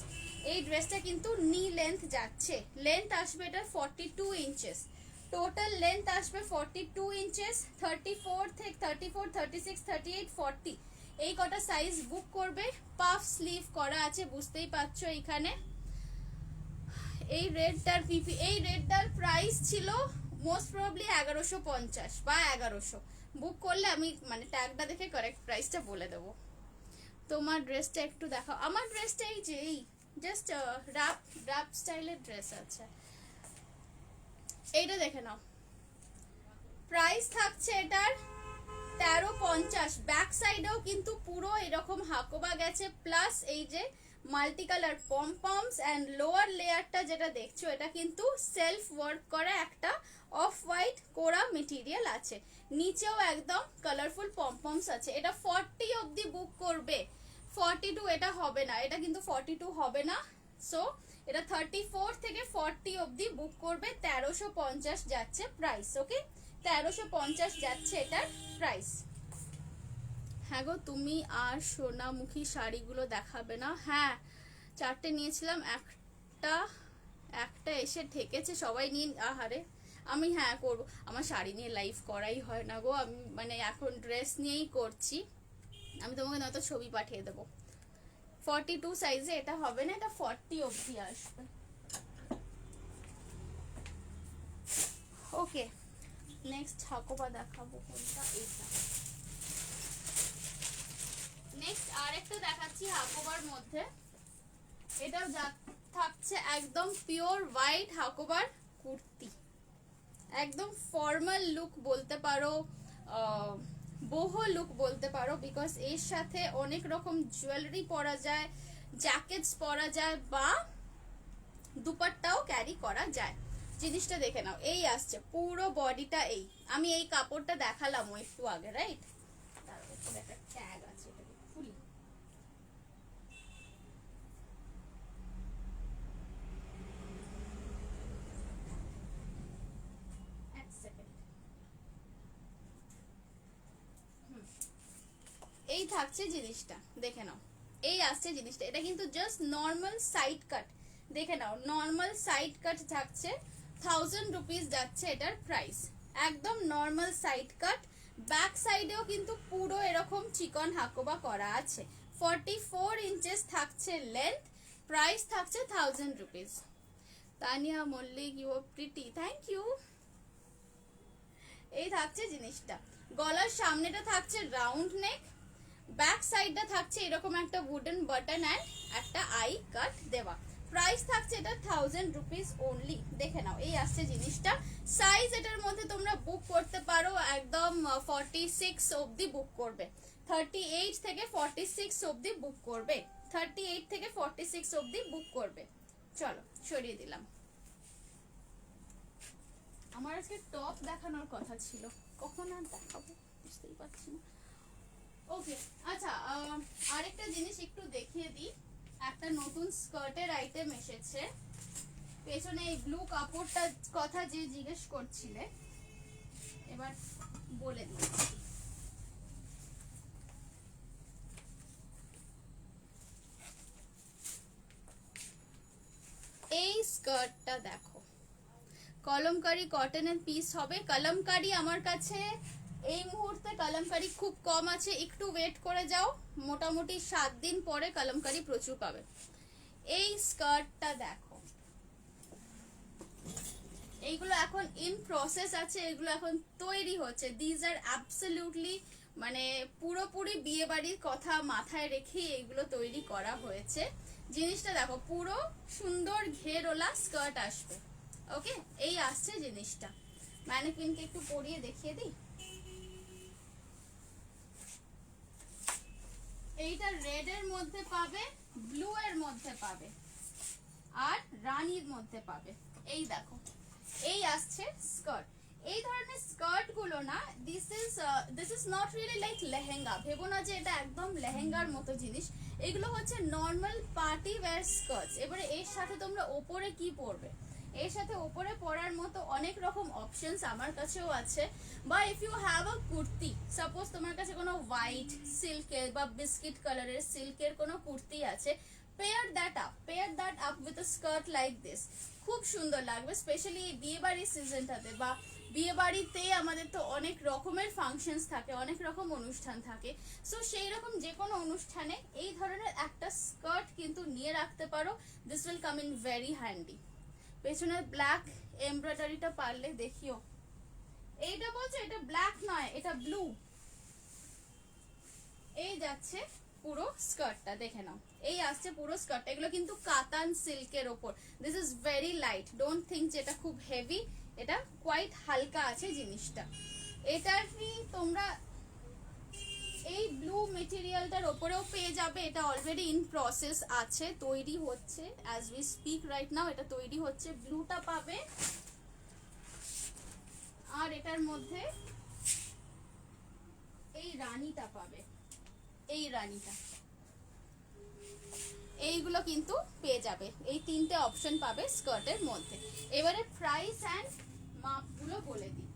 S1: এই ড্রেসটা কিন্তু নি লেন্থ যাচ্ছে। লেন্থ আসবে এটা 42 ইঞ্চেস, টোটাল লেন্থ আসবে 42 ইঞ্চেস। 34 থেকে 34, 36, 38, 40 এই কটা সাইজ বুক করবে। পাফ স্লিভ করা আছে, বুঝতেই পারছো এইখানে। এই রেডটার এই রেডটার প্রাইস ছিল মোস্ট প্রবাবলি 1150 বা 1100। বুক করলে আমি মানে ট্যাগটা দেখে কারেক্ট প্রাইসটা বলে দেবো। তোমার ড্রেসটা একটু দেখাও। আমার ড্রেসটা এই যে এই জাস্ট র্যাপ স্টাইলের ড্রেস আছে, এইটা দেখে নাও। প্রাইস থাকছে এটার 1350। ব্যাক সাইডেও কিন্তু পুরো এরকম হাকোবা গেছে, প্লাস এই যে মাল্টি কালার পমপমস এন্ড লোয়ার লেয়ারটা যেটা দেখছো, এটা কিন্তু সেলফ ওয়ার্ক করা একটা অফ হোয়াইট কোরা মেটেরিয়াল আছে। নিচেও একদম কালারফুল পমপমস আছে। এটা 40 অবধি বুক করবে, 42 এটা হবে না, এটা কিন্তু 42 হবে না। সো এটা 34 থেকে 40 অবধি বুক করবে। 1350 যাচ্ছে প্রাইস। ওকে, 1350 যাচ্ছে এটার প্রাইস। হ্যাঁ গো, তুমি আর সোনামুখী শাড়িগুলো দেখাবে না? হ্যাঁ, 4টে নিয়েছিলাম, একটা এসে ঠেকেছে, সবাই নিয়ে। আহারে, আমি হ্যাঁ করবো, আমার শাড়ি নিয়ে লাইভ করাই হয় না গো, আমি মানে এখন ড্রেস নিয়েই করছি। আমি তোমাকে নয়তো ছবি পাঠিয়ে দেবো। 42 সাইজে এটা হবে না, এটা 40 অবধি আসবে। ওকে, নেক্সট হাকোবা দেখাবো কোনটা, এইটা। নেক্সট আরেকটা দেখাচ্ছি হাকোবার মধ্যে। এটাও থাকছে একদম পিওর হোয়াইট হাকোবার কুর্তি, একদম ফর্মাল লুক বলতে পারো, বোহো লুক বলতে পারো, বিকজ এর সাথে অনেক রকম জুয়েলারি পরা যায়, জ্যাকেটস পরা যায় বা দুপাট্টাও ক্যারি করা যায়। জিনিসটা দেখে নাও, এই আসছে পুরো বডিটা। এই আমি এই কাপড়টা দেখালাম একটু আগে, রাইট? তার উপরে একটা ট্যাগ আছে, এটাকে খুলি। এক সেকেন্ড। এই থাকছে জিনিসটা, দেখে নাও। এই আসছে জিনিসটা, এটা কিন্তু জাস্ট নর্মাল সাইড কাট, দেখে নাও নর্মাল সাইড কাট থাকছে। 1000 রুপিস যাচ্ছে এটার প্রাইস, একদম নর্মাল সাইড কাট। ব্যাক সাইডেও কিন্তু পুরো এরকম চিকন হাকোবা করা আছে। 44 ইঞ্চেস থাকছে লেন্থ, প্রাইস থাকছে 1000 rupees. Tania Mallick, you are pretty, thank you. এই থাকছে জিনিসটা, গলার সামনেটা থাকছে রাউন্ড নেক, ব্যাক সাইডটা থাকছে এরকম একটা উডেন বাটন অ্যান্ড একটা আই কাট দেওয়া। প্রাইস থাকছে এটা 1000 রুপিস অনলি। দেখে নাও, এই আসছে জিনিসটা। সাইজ এটার মধ্যে তোমরা বুক করতে পারো, একদম 46 অবধি বুক করবে, 38 থেকে 46 অবধি বুক করবে, 38 থেকে 46 অবধি বুক করবে। চলো সরিয়ে দিলাম। আমার আজকে টপ দেখানোর কথা ছিল, কখন আর দেখাবো বুঝতেই পারছি না। ওকে, আচ্ছা আরেকটা জিনিস একটু দেখিয়ে দিই। একটা নতুন স্কার্টের আইটেম এসেছে। পেছনে এই ব্লু কাপড়টার কথা যে জিজ্ঞেস করছিলে, এবার বলে দিচ্ছি। এই স্কার্টটা দেখো, কলমকারি কটনের পিস হবে। কলমকারি আমার কাছে এই মুহূর্তে কলমকারি খুব কম আছে, একটু ওয়েট করে যাও, মোটামুটি 7 দিন পরে কলমকারি প্রচুর পাবে। এই স্কার্টটা দেখো, এইগুলো এখন ইন প্রসেস আছে, এগুলো এখন তৈরি হচ্ছে। দিজ আর অ্যাবসলিউটলি মানে পুরোপুরি বিয়ে বাড়ির কথা মাথায় রেখে এগুলো তৈরি করা হয়েছে। জিনিসটা দেখো, পুরো সুন্দর ঘেরওয়ালা স্কার্ট আসবে। ওকে, এই আসছে জিনিসটা। ম্যানিকুইনকে একটু পরিয়ে দেখিয়ে দিই। এইটা রেড এর মধ্যে পাবে, ব্লু এর মধ্যে পাবে আর রানীর মধ্যে পাবে। এই দেখো, এই আসছে স্কার্ট। এই ধরনের স্কার্ট গুলো না, this is not really like lehenga. ভেবো না যে এটা একদম লেহেঙ্গার মতো জিনিস, এগুলো হচ্ছে নর্মাল পার্টি ওয়্যার স্কার্টস। এবারে এর সাথে তোমরা ওপরে কি পরবে, এর সাথে ওপরে পরার মতো অনেক রকম অপশনস আমার কাছেও আছে। বা if you have a kurti, suppose তোমার কাছে কোনো হোয়াইট সিল্কের বা বিস্কিট কালারের সিল্কের কোনো কুর্তি আছে, pair that up with a skirt like this, খুব সুন্দর লাগবে। স্পেশালি বিয়ে বাড়ির সিজনটাতে, বা বিয়ে বাড়িতে আমাদের তো অনেক রকমের ফাংশনস থাকে, অনেক রকম অনুষ্ঠান থাকে। সো সেই রকম যে কোনো অনুষ্ঠানে এই ধরনের একটা স্কার্ট কিন্তু নিয়ে রাখতে পারো। This will come in very handy. পেছনের ব্ল্যাক এমব্রয়ডারিটা পারলে দেখিও। এইটা বলছো এটা ব্ল্যাক নয়, এটা ব্লু। এই যাচ্ছে পুরো স্কার্টটা, দেখে নাও। এই আসছে পুরো স্কার্টটা। এগুলো কিন্তু কাতান সিল্কের ওপর। This is very light, don't think যে এটা খুব হেভি, এটা কোয়াইট হালকা আছে জিনিসটা। এটার তোমরা এই ব্লু মেটেরিয়ালটার ওপরেও পেয়ে যাবে। এটা অলরেডি ইন প্রসেস আছে, তৈরি হচ্ছে as we speak right now. এটা তৈরি হচ্ছে, ব্লুটা পাবে। আর এটার মধ্যে এই রানীটা পাবে, এই রানীটা। এইগুলো কিন্তু পেয়ে যাবে, এই তিনটে অপশন পাবে স্কার্টের মধ্যে। এবারে প্রাইস অ্যান্ড মাপগুলো বলে দিই।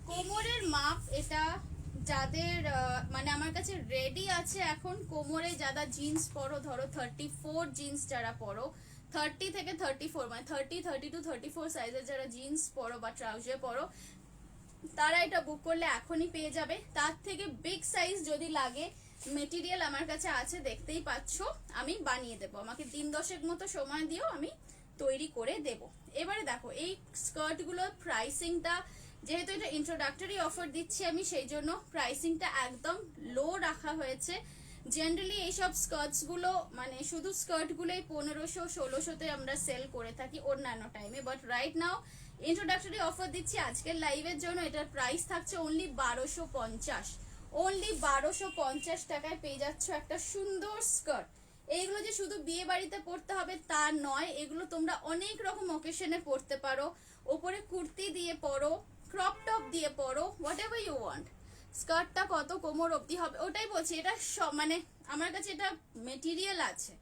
S1: কোমরের মাপ এটা যাদের মানে আমার কাছে রেডি আছে এখন, কোমরে যারা জিন্স পরো, ধরো 34 জিন্স যারা পরো, 30 থেকে 34 মানে 32 34 সাইজের যারা জিন্স পরো বা ট্রাউজার পরো, তারা এটা বুক করলে এখনই পেয়ে যাবে। তার থেকে বিগ সাইজ যদি লাগে, মেটেরিয়াল আমার কাছে আছে, দেখতেই পাচ্ছ, আমি বানিয়ে দেবো। আমাকে 3-10 মতো সময় দিও, আমি তৈরি করে দেব। এবারে দেখো, এই স্কার্টগুলোর প্রাইসিংটা, যেহেতু এটা ইন্ট্রোডাক্টরি অফার দিচ্ছি আমি, সেই জন্য প্রাইসিংটা একদম লো রাখা হয়েছে। জেনারেলি এইসব স্কার্টসগুলো মানে শুধু স্কার্টগুলোই 1500-1600-তে আমরা সেল করে থাকি অন্যান্য টাইমে, but right now introductory offer দিচ্ছি আজকের লাইভের জন্য। এটার প্রাইস থাকছে অনলি 1250, অনলি 1250 টাকায় পেয়ে যাচ্ছ একটা সুন্দর স্কার্ট। এইগুলো যে শুধু বিয়ে বাড়িতে পরতে হবে তা নয়, এগুলো তোমরা অনেক রকম অকেশনে পরতে পারো। ওপরে কুর্তি দিয়ে পরো, ক্রপ টপ দিয়ে পরো, হোয়াট এভার ইউ ওয়ান্ট। স্কার্টটা কত কোমর অবধি হবে ওটাই বলছি, এটা মানে আমার কাছে এটা মেটেরিয়াল আছে,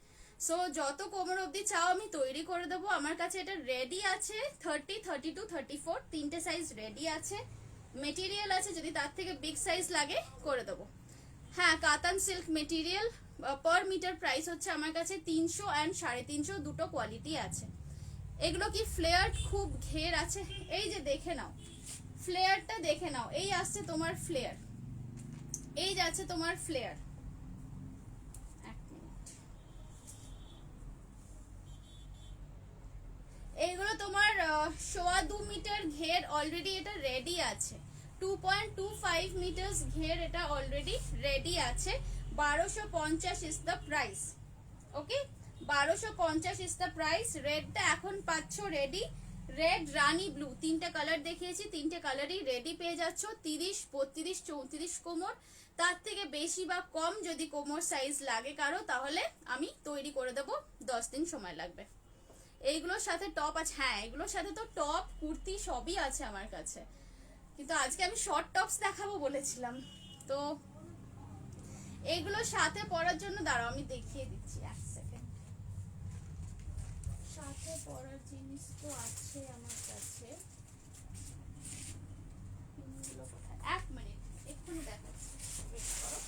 S1: সো যত কোমর অবধি চাও আমি তৈরি করে দেবো। আমার কাছে এটা রেডি আছে 30, 32, 34 তিনটে সাইজ রেডি আছে, মেটেরিয়াল আছে, যদি তার থেকে বিগ সাইজ লাগে করে দেবো। হ্যাঁ, katan silk material, per metre price হচ্ছে আমার কাছে 300 অ্যান্ড 350, দুটো কোয়ালিটি আছে। এগুলো কি ফ্লেয়ার খুব ঘের আছে, এই যে দেখে নাও ফ্লেয়ারটা দেখে নাও, এই আসছে তোমার ফ্লেয়ার, এই যাচ্ছে তোমার ফ্লেয়ার। এইগুলো তোমার 2.25 মিটার ঘের অলরেডি এটা রেডি আছে, 2.25 মিটার ঘের এটা অলরেডি রেডি আছে। 1250 is the price. Okay, 1250 is the price. রেডটা এখন পাচ্ছ রেডি, রেড, রানী ব্লু, তিনটে কালার দেখিয়েছি, তিনটে কালারই রেডি পেয়ে যাচ্ছ। 30, 32, 34 কোমর, তার থেকে বেশি বা কম যদি কোমর সাইজ লাগে কারো তাহলে আমি তৈরি করে দেবো, 10 দিন সময় লাগবে। এইগুলোর সাথে টপ আছে, হ্যাঁ এগুলোর সাথে তো টপ কুর্তি সবই আছে আমার কাছে, কিন্তু আজকে আমি শর্ট টপস দেখাবো বলেছিলাম, তো এইগুলোর সাথে পরার জন্য দাঁড়াও আমি দেখিয়ে দিচ্ছি এক সেকেন্ড। সাথে পরার জিনিস তো আছে আমার কাছে, এক মিনিট এক্ষুনি দেখাচ্ছি, ওয়েট করো।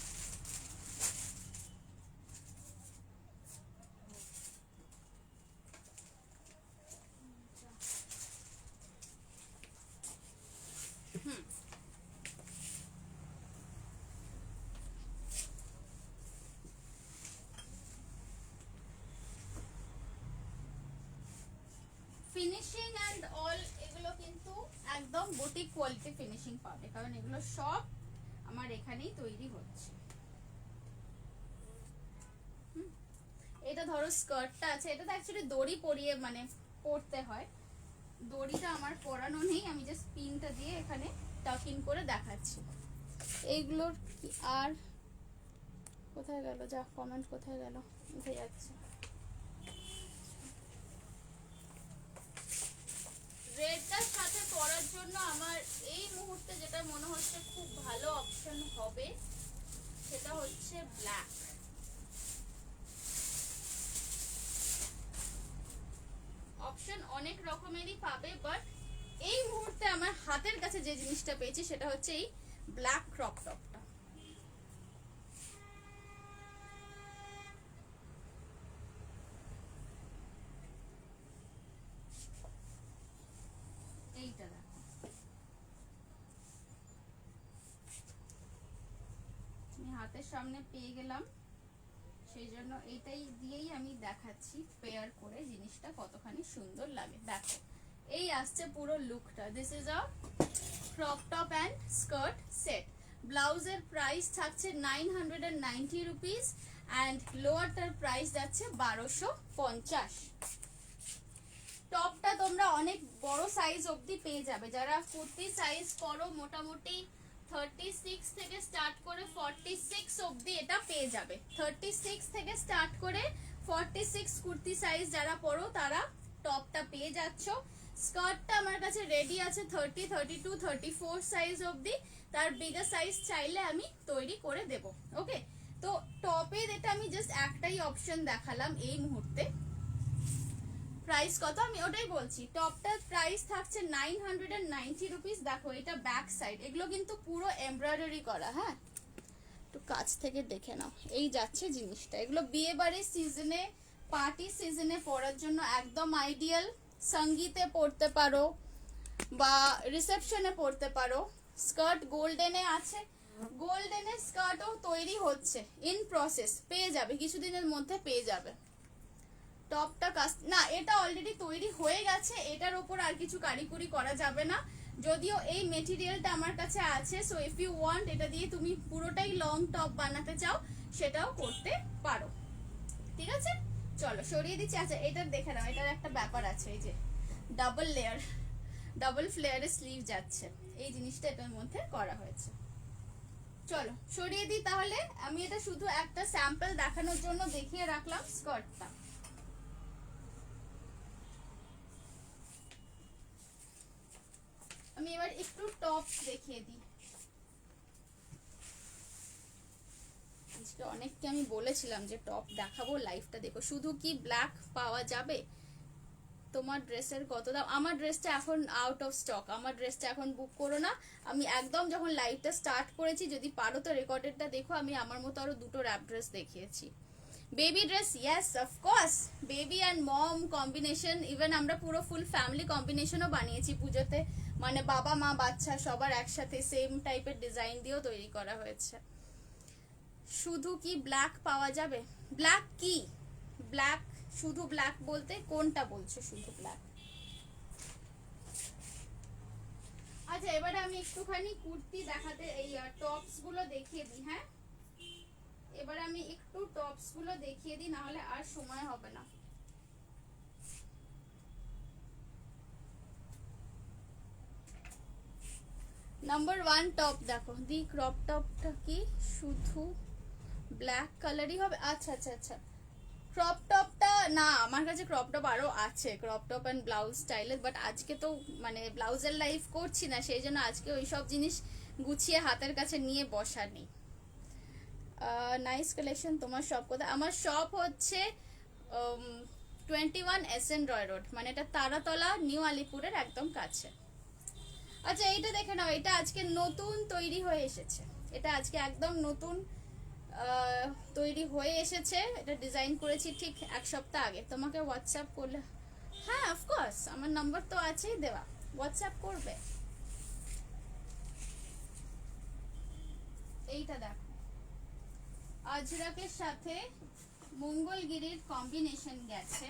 S1: ফিনিশিং অ্যান্ড অল এগুলো কিন্তু একদম বুটিক কোয়ালিটি ফিনিশিং পাবে, কারণ এগুলো সব আমার এখানেই তৈরি হচ্ছে। এটা ধরো স্কার্টটা আছে, এটা তো অ্যাকচুয়ালি দড়ি পরিয়ে মানে পরতে হয়, দড়িটা আমার পরানো নেই, আমি জাস্ট পিনটা দিয়ে এখানে টাক ইন করে দেখাচ্ছি। এইগুলোর কি আর কোথায় গেল, যা কমেন্ট কোথায় গেল, উঠে যাচ্ছে। রেডটার সাথে পরার জন্য আমার এই মুহূর্তে যেটা মনে হচ্ছে খুব ভালো অপশন হবে সেটা হচ্ছে ব্ল্যাক। অপশন অনেক রকমেরই পাবে, বাট এই মুহূর্তে আমার হাতের কাছে যে জিনিসটা পেয়েছি সেটা হচ্ছে এই ব্ল্যাক ক্রপ টপটা। এইটা দেখো, আমি হাতের সামনে পেয়ে গেলাম, সেই জন্য এইটাই দিয়েই আমি দেখাচ্ছি পেয়ার করে জিনিসটা কতখানি সুন্দর লাগে। দেখো এই আসছে পুরো লুকটা, this is a crop top and skirt set. ব্লাউজের প্রাইস থাকছে 990 রুপিস অ্যান্ড লোয়ারটার প্রাইস যাচ্ছে 1250। টপটা তোমরা অনেক বড় সাইজ অবধি পেয়ে যাবে, যারা কুর্তি সাইজ করো মোটামুটি 36 থেকে স্টার্ট করে 46 অবধি এটা পেয়ে যাবে। 36 থেকে স্টার্ট করে 46 কুর্তি সাইজ যারা পরো তারা টপটা পেয়ে যাচ্ছ। স্কার্টটা আমার কাছে রেডি আছে 30, 32, 34 সাইজ অবধি, তার বিগার সাইজ চাইলে আমি তৈরি করে দেব। ওকে, তো টপের এটা আমি জাস্ট একটাই অপশন দেখালাম এই মুহূর্তে। প্রাইস কত আমি ওটাই বলছি, টপটার প্রাইস থাকছে 990 রুপিস। দেখো এটা ব্যাক সাইড, এগুলো কিন্তু পুরো এমব্রয়ডারি করা, হ্যাঁ একটু কাছ থেকে দেখে নাও, এই যাচ্ছে জিনিসটা। এগুলো বিয়ে বাড়ির সিজনে, পার্টি সিজনে পরার জন্য একদম আইডিয়াল। সঙ্গীতে পরতে পারো বা রিসেপশনে পরতে পারো। স্কার্ট গোল্ডেনে আছে, গোল্ডেনের স্কার্টও তৈরি হচ্ছে, ইন প্রসেস, পেয়ে যাবে কিছুদিনের মধ্যে পেয়ে যাবে। টপটা না এটা অলরেডি তৈরি হয়ে গেছে, এটার উপর আর কিছু কারিকুরি করা যাবে না, যদিও এই মেটেরিয়ালটা আমার কাছে আছে। সো ইফ ইউ ওয়ান্ট এটা দিয়ে তুমি পুরোটাই লং টপ বানাতে চাও সেটাও করতে পারো, ঠিক আছে। চলো সরিয়ে দিচ্ছি। আচ্ছা এটা দেখে নাও, এটার একটা ব্যাপার আছে, এই যে ডাবল ফ্লেয়ারের স্লিভ যাচ্ছে, এই জিনিসটা এটার মধ্যে করা হয়েছে। চলো সরিয়ে দিই তাহলে। আমি এটা শুধু একটা স্যাম্পল দেখানোর জন্য দেখিয়ে রাখলাম স্কার্টটা। আমি এবার একটু টপ দেখিয়ে দিই। আজকে অনেককে আমি বলেছিলাম যে টপ দেখাবো, লাইভটা দেখো। শুধু কি ব্ল্যাক পাওয়া যাবে? তোমার ড্রেসের কত দাম? আমার ড্রেসটা এখন আউট অফ স্টক, আমার ড্রেসটা এখন বুক করো না। আমি একদম যখন লাইভটা স্টার্ট করেছি, যদি পারো তো রেকর্ডেডটা দেখো, আমি আমার মতো আরো দুটো র্যাপ ড্রেস দেখিয়েছি। Baby dress, yes of course, baby and mom combination, even আমরা পুরো ফুল ফ্যামিলি কম্বিনেশনও বানিয়েছি পুজোতে, মানে বাবা মা বাচ্চা সবার একসাথে সেম টাইপের ডিজাইন দিয়েও তৈরি করা হয়েছে। শুধু কি ব্ল্যাক পাওয়া যাবে? ব্ল্যাক কি? ব্ল্যাক, শুধু ব্ল্যাক বলতে কোনটা বলছো শুধু ব্ল্যাক? আচ্ছা এবারে আমি একটুখানি কুর্তি দেখাতে, এই টপস গুলো দেখিয়ে দিই। হ্যাঁ এবার আমি একটু টপস গুলো দেখিয়ে দিই, নাহলে আর সময় হবে না। নাম্বার 1 টপ দেখো, দি ক্রপ টপটা কি শুধু ব্ল্যাক কালারই হবে? আচ্ছা আচ্ছা আচ্ছা, ক্রপ টপটা না, আমার কাছে ক্রপ টপ আরো আছে, ক্রপ টপ এন্ড ব্লাউজ স্টাইলের, বাট আজকে তো মানে ব্লাউজের লাইভ করছি না, সেই জন্য আজকে ওই সব জিনিস গুছিয়ে হাতের কাছে নিয়ে বসা নেই। Nice collection. তোমার শপ কোথায়? আমার শপ হচ্ছে 21 SN রয় রোড, মানে এটা তারাতলা নিউ আলিপুরের একদম কাছে। আচ্ছা এইটা দেখে নাও, এটা আজকে নতুন তৈরি হয়ে এসেছে, এটা আজকে একদম নতুন তৈরি হয়ে এসেছে, এটা ডিজাইন করেছি ঠিক এক সপ্তাহ আগে। তোমাকে হোয়াটসঅ্যাপ করলে, হ্যাঁ অফকোর্স আমার নাম্বার তো আছেই দেওয়া, হোয়াটসঅ্যাপ করবে। এইটা দেখো, আজরাকের সাথে মঙ্গলগিরির কম্বিনেশন গেছে,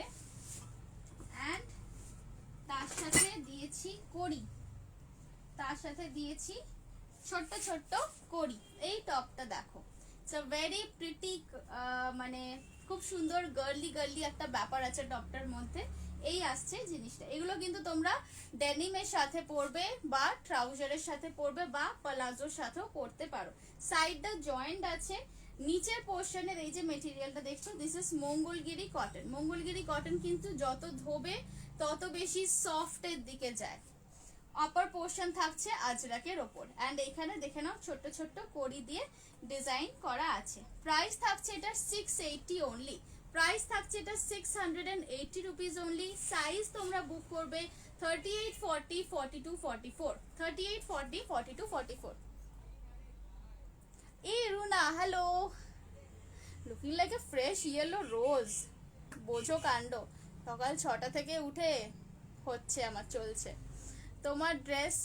S1: অ্যান্ড তার সাথে দিয়েছি কড়ি, তার সাথে দিয়েছি ছোট্ট ছোট্ট কড়ি। এই টপটা দেখো, ইটস আ ভেরি প্রিটি, মানে খুব সুন্দর গার্লি গার্লি একটা ব্যাপার আছে টপটার মধ্যে। এই আসছে জিনিসটা, এগুলো কিন্তু তোমরা ডেনিমের সাথে পরবে বা ট্রাউজারের সাথে পরবে বা প্লাজোর সাথেও পরতে পারো। সাইডটা জয়েন্ট আছে, নিচের পোর্শনের এই যে মেটেরিয়ালটা দেখছো, this is Mangalagiri cotton. Mangalagiri cotton কিন্তু যত ধোবে তত বেশি সফটের দিকে যায়। আপার পোর্শন থাকছে আজরাকের ওপর, অ্যান্ড এখানে দেখে নাও ছোট্ট ছোট্ট কড়ি দিয়ে ডিজাইন করা আছে। প্রাইস থাকছে এটা 680 অনলি, প্রাইস থাকছে এটা 680 রুপিস অনলি। সাইজ তোমরা বুক করবে 38, 40, 42, 44, 38, 40, 42, 44। এই Runa hello, looking like a fresh yellow rose, বোঝো কাণ্ড। সকাল 6টা থেকে উঠে হচ্ছে আমার, চলছে। তোমার ড্রেস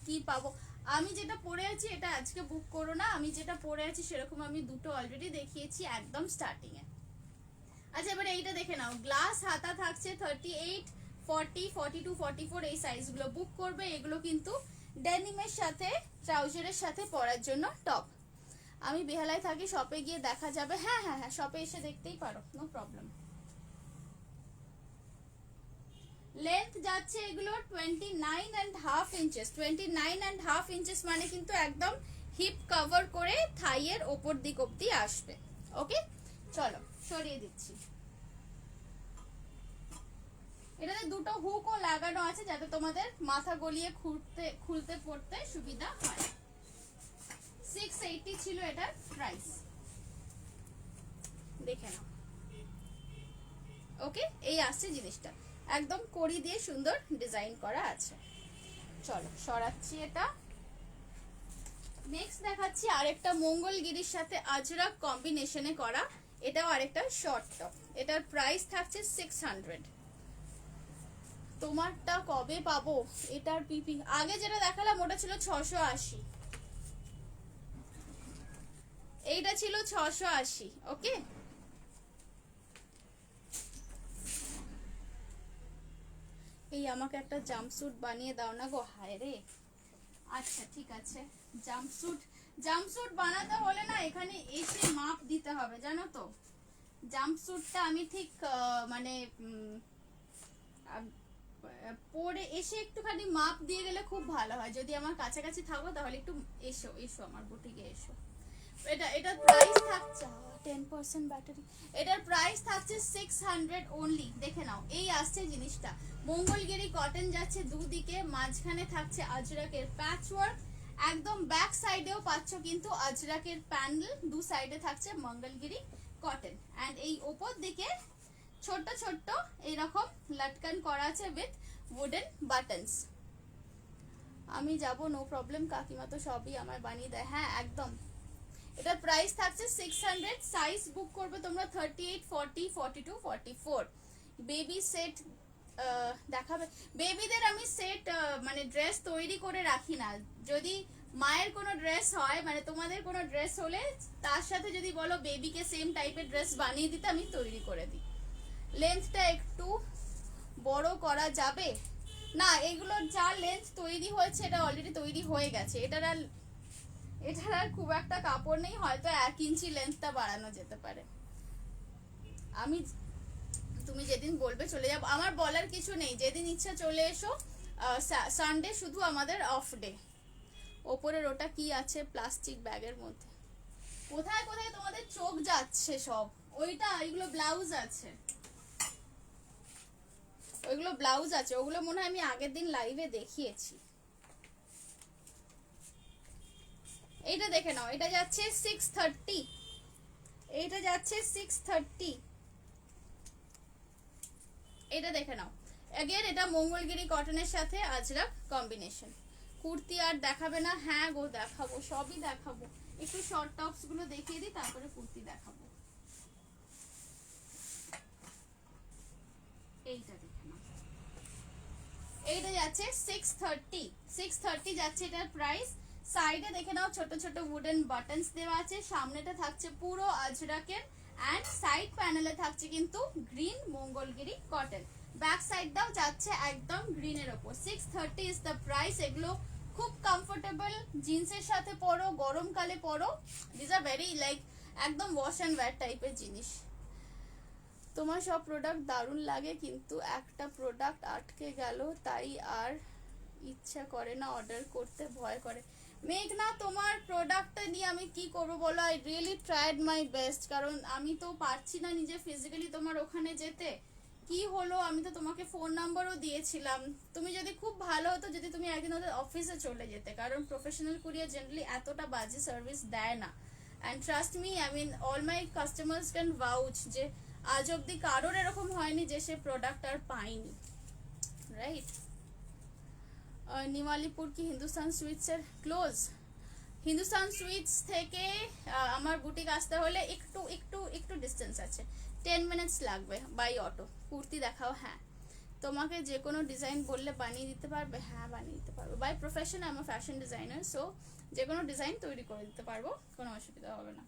S1: কি পাবো? আমি যেটা পরে আছি এটা আজকে বুক করো না, আমি যেটা পরে আছি সেরকম আমি দুটো অলরেডি দেখিয়েছি একদম স্টার্টিং এ। আচ্ছা এবার এইটা দেখে নাও, গ্লাস হাতা থাকছে 38, 40, 42, 44, এই সাইজগুলো বুক করবে। এগুলো কিন্তু ডেনিমের সাথে ট্রাউজারের সাথে পরার জন্য টপ। আমি বেহালায় থাকি, শপে গিয়ে দেখা যাবে। হ্যাঁ হ্যাঁ হ্যাঁ, শপে এসে দেখতেই পারো, নো প্রবলেম। লেন্থ যাচ্ছে এগুলোর 29.5 ইঞ্চেস। 29.5 ইঞ্চেস মানে কিন্তু একদম হিপ কভার করে থাইয়ের ওপর দিক অব্দি আসবে। ওকে চলো সরিয়ে দিচ্ছি। এটাতে দুটো হুকও লাগানো আছে যাতে তোমাদের মাথা গলিয়ে খুলতে পড়তে সুবিধা হয়। 680 ছিল এটার প্রাইস, দেখে নাও। ওকে এই আসছে জিনিসটা, একদম কড়ি দিয়ে সুন্দর ডিজাইন করা আছে। চলো সরাচ্ছি এটা। নেক্সট দেখাচ্ছি আরেকটা মঙ্গলগিরির সাথে আজরাক কম্বিনেশনে করা, এটাও আরেকটা শর্ট টপ। এটার প্রাইস থাকছে 600। তোমারটা কবে পাবো? এটার পিপি আগে যেটা দেখালাম ওটা ছিল 680, এইটা ছিল 680। ওকে এই আমাকে একটা জাম্পস্যুট বানিয়ে দাও না গো, হায় রে। আচ্ছা ঠিক আছে, জাম্পস্যুট জাম্পস্যুট বানাতে হলে না এখানে এসে মাপ দিতে হবে, জানো তো। জাম্পস্যুটটা আমি ঠিক মানে পরে এসে একটুখানি মাপ দিয়ে গেলে খুব ভালো হয়। যদি আমার কাছাকাছি থাকো তাহলে একটু এসো এসো আমার বুটিকে এসো। এটার প্রাইস থাকছে 10% ব্যাটারি। এটার প্রাইস থাকছে 600 অনলি। দেখে নাও, এই আসছে জিনিসটা। মঙ্গলগিরি কটন যাচ্ছে দুদিকে, মাঝখানে থাকছে আজরাকের প্যাচওয়ার্ক, একদম ব্যাক সাইডেও পাচ্ছ কিন্তু আজরাকের প্যানেল, দু সাইডে থাকছে মঙ্গলগিরি কটন। অ্যান্ড এই ওপর দিকে ছোট্ট ছোট্ট এইরকম লটকান করা আছে উইথ উডেন বাটনস। আমি যাব, নো প্রবলেম, কাকিমা তো সবই আমার বানিয়ে দেয়। হ্যাঁ একদম। এটার প্রাইস থাকছে 600। সাইজ বুক করবে তোমরা 38, 40, 42, 44। বেবি সেট দেখাবে। বেবিদের আমি সেট মানে ড্রেস তৈরি করে রাখি না। যদি মায়ের কোনো ড্রেস হয়, মানে তোমাদের কোনো ড্রেস হলে তার সাথে যদি বলো বেবিকে সেম টাইপের ড্রেস বানিয়ে দিতে, আমি তৈরি করে দিই। লেন্থটা একটু বড় করা যাবে না? এগুলোর যা লেন্থ তৈরি হয়েছে এটা অলরেডি তৈরি হয়ে গেছে। এটার আর খুব একটা কাপড় নেই, হয়তো 1 ইঞ্চি লেন্থটা বাড়ানো যেতে পারে। আমি তুমি যেদিন বলবে চলে যাব, আমার বলার কিছু নেই, যেদিন ইচ্ছা চলে এসো। সানডে শুধু আমাদের অফ ডে। ওপরের ওটা কি আছে প্লাস্টিক ব্যাগের মধ্যে? কোথায় কোথায় তোমাদের চোখ যাচ্ছে সব? ওইটা এগুলো ব্লাউজ আছে, ওইগুলো ব্লাউজ আছে, ওগুলো মনে হয় আমি আগের দিন লাইভে দেখিয়েছি। এইটা দেখে নাও, এটা যাচ্ছে 630। এইটা যাচ্ছে 630। এটা দেখে নাও। अगेन এটা মঙ্গলগিরি কটনের সাথে আজরাক কম্বিনেশন। কুর্তি আর দেখাবে না? হ্যাঁ গো দেখাবো, সবই দেখাবো। একটু শর্ট টপস গুলো দেখিয়ে দিই, তারপরে কুর্তি দেখাবো। এইটা দেখে নাও, এইটা যাচ্ছে 630। 630 যাচ্ছে এটার প্রাইস। সাইডে দেখে নাও ছোট ছোট উডেন বাটনস দেওয়া আছে, সামনেটা থাকছে পুরো আজরাকের, অ্যান্ড সাইড প্যানেলে থাকছে কিন্তু গ্রিন মঙ্গলগিরি কটন। ব্যাক সাইডটাও যাচ্ছে একদম গ্রিনের ওপর। 630 ইজ দ্য প্রাইস। এগুলো খুব কমফোর্টেবল, জিন্সের সাথে পরো, গরমকালে পরো। দিস আর ভেরি লাইক একদম ওয়াশ অ্যান্ড ওয়্যার টাইপের জিনিস। তোমার সব প্রোডাক্ট দারুণ লাগে, কিন্তু একটা প্রোডাক্ট আটকে গেল, তাই আর ইচ্ছা করে না অর্ডার করতে, ভয় করে। মেঘনা, তোমার প্রোডাক্টটা নিয়ে আমি কি করবো বলো? I really tried my best, কারণ আমি তো পারছি না নিজে ফিজিক্যালি তোমার ওখানে যেতে। কি হলো, আমি তো তোমাকে ফোন নাম্বারও দিয়েছিলাম। তুমি যদি খুব ভালো হতো যদি তুমি একদিন ওদের অফিসে চলে যেতে, কারণ প্রফেশনাল কুরিয়ার জেনারেলি এতটা বাজে সার্ভিস দেয় না। And trust me, I mean all my customers can vouch যে আজ অব্দি কারোর এরকম হয়নি যে সে প্রোডাক্ট আর পায়নি, রাইট? নিমালিপুর কি হিন্দুস্তান সুইটসের ক্লোজ? হিন্দুস্তান সুইটস থেকে আমার বুটিক আসতে হলে একটু একটু একটু ডিস্টেন্স আছে, 10 মিনিটস লাগবে বাই অটো। কুর্তি দেখাও? হ্যাঁ। তোমাকে যে কোনো ডিজাইন বললে বানিয়ে দিতে পারবে? হ্যাঁ বানিয়ে দিতে পারবো। By profession I am a fashion designer, so যে কোনো ডিজাইন তৈরি করে দিতে পারবো, কোনো অসুবিধা হবে না।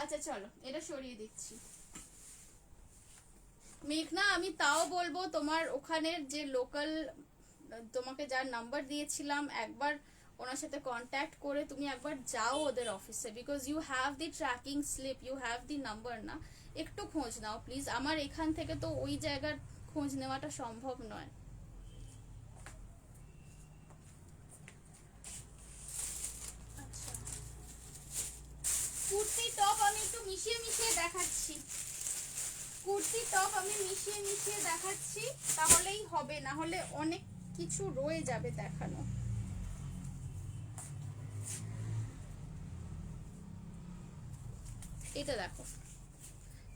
S1: আচ্ছা চলো এটা সরিয়ে দিচ্ছি। মেঘনা, আমি তাও বলবো তোমার ওখানের যে লোকাল, তোমাকে যার নাম্বার দিয়েছিলাম, একবার ওনার সাথে কন্ট্যাক্ট করে তুমি একবার যাও ওদের অফিসে, because you have the tracking slip, you have the number না? একটু খোঁজ নাও প্লিজ। আমার এখান থেকে তো ওই জায়গার খোঁজ নেওয়াটা সম্ভব নয়। কুর্তি টপ আমি একটু মিশিয়ে মিশিয়ে দেখাচ্ছি, কুর্তি টপ আমি মিশিয়ে মিশিয়ে দেখাচ্ছি, তাহলেই হবে, না হলে অনেক কিছু রয়ে যাবে দেখানো। এটা দেখো,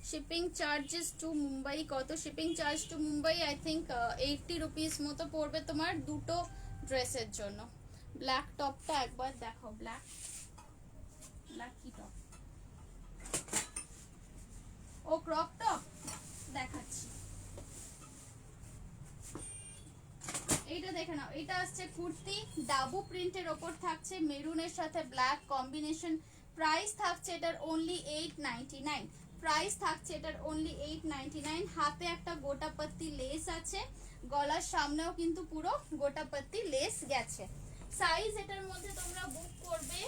S1: শিপিং চার্জেস টু মুম্বাই কত? Shipping charge to Mumbai I think 80 rupees মতো পড়বে তোমার দুটো ড্রেসের জন্য। ব্ল্যাক টপটা একবার দেখো, ব্ল্যাক কি টপ? ও ক্রপ টপ দেখাচ্ছি, এইটা দেখে নাও। এটা আসছে কুর্তি, ডাবু প্রিন্টের ওপর থাকছে মেরুনের সাথে ব্ল্যাক কম্বিনেশন। প্রাইস থাকছে এটার অনলি 899। প্রাইস থাকছে এটার অনলি 899। হাতে একটা গোটাপত্তি লেস আছে, গলার সামনেও কিন্তু পুরো গোটাপত্তি লেস গেছে। সাইজ এটার মধ্যে তোমরা বুক করবে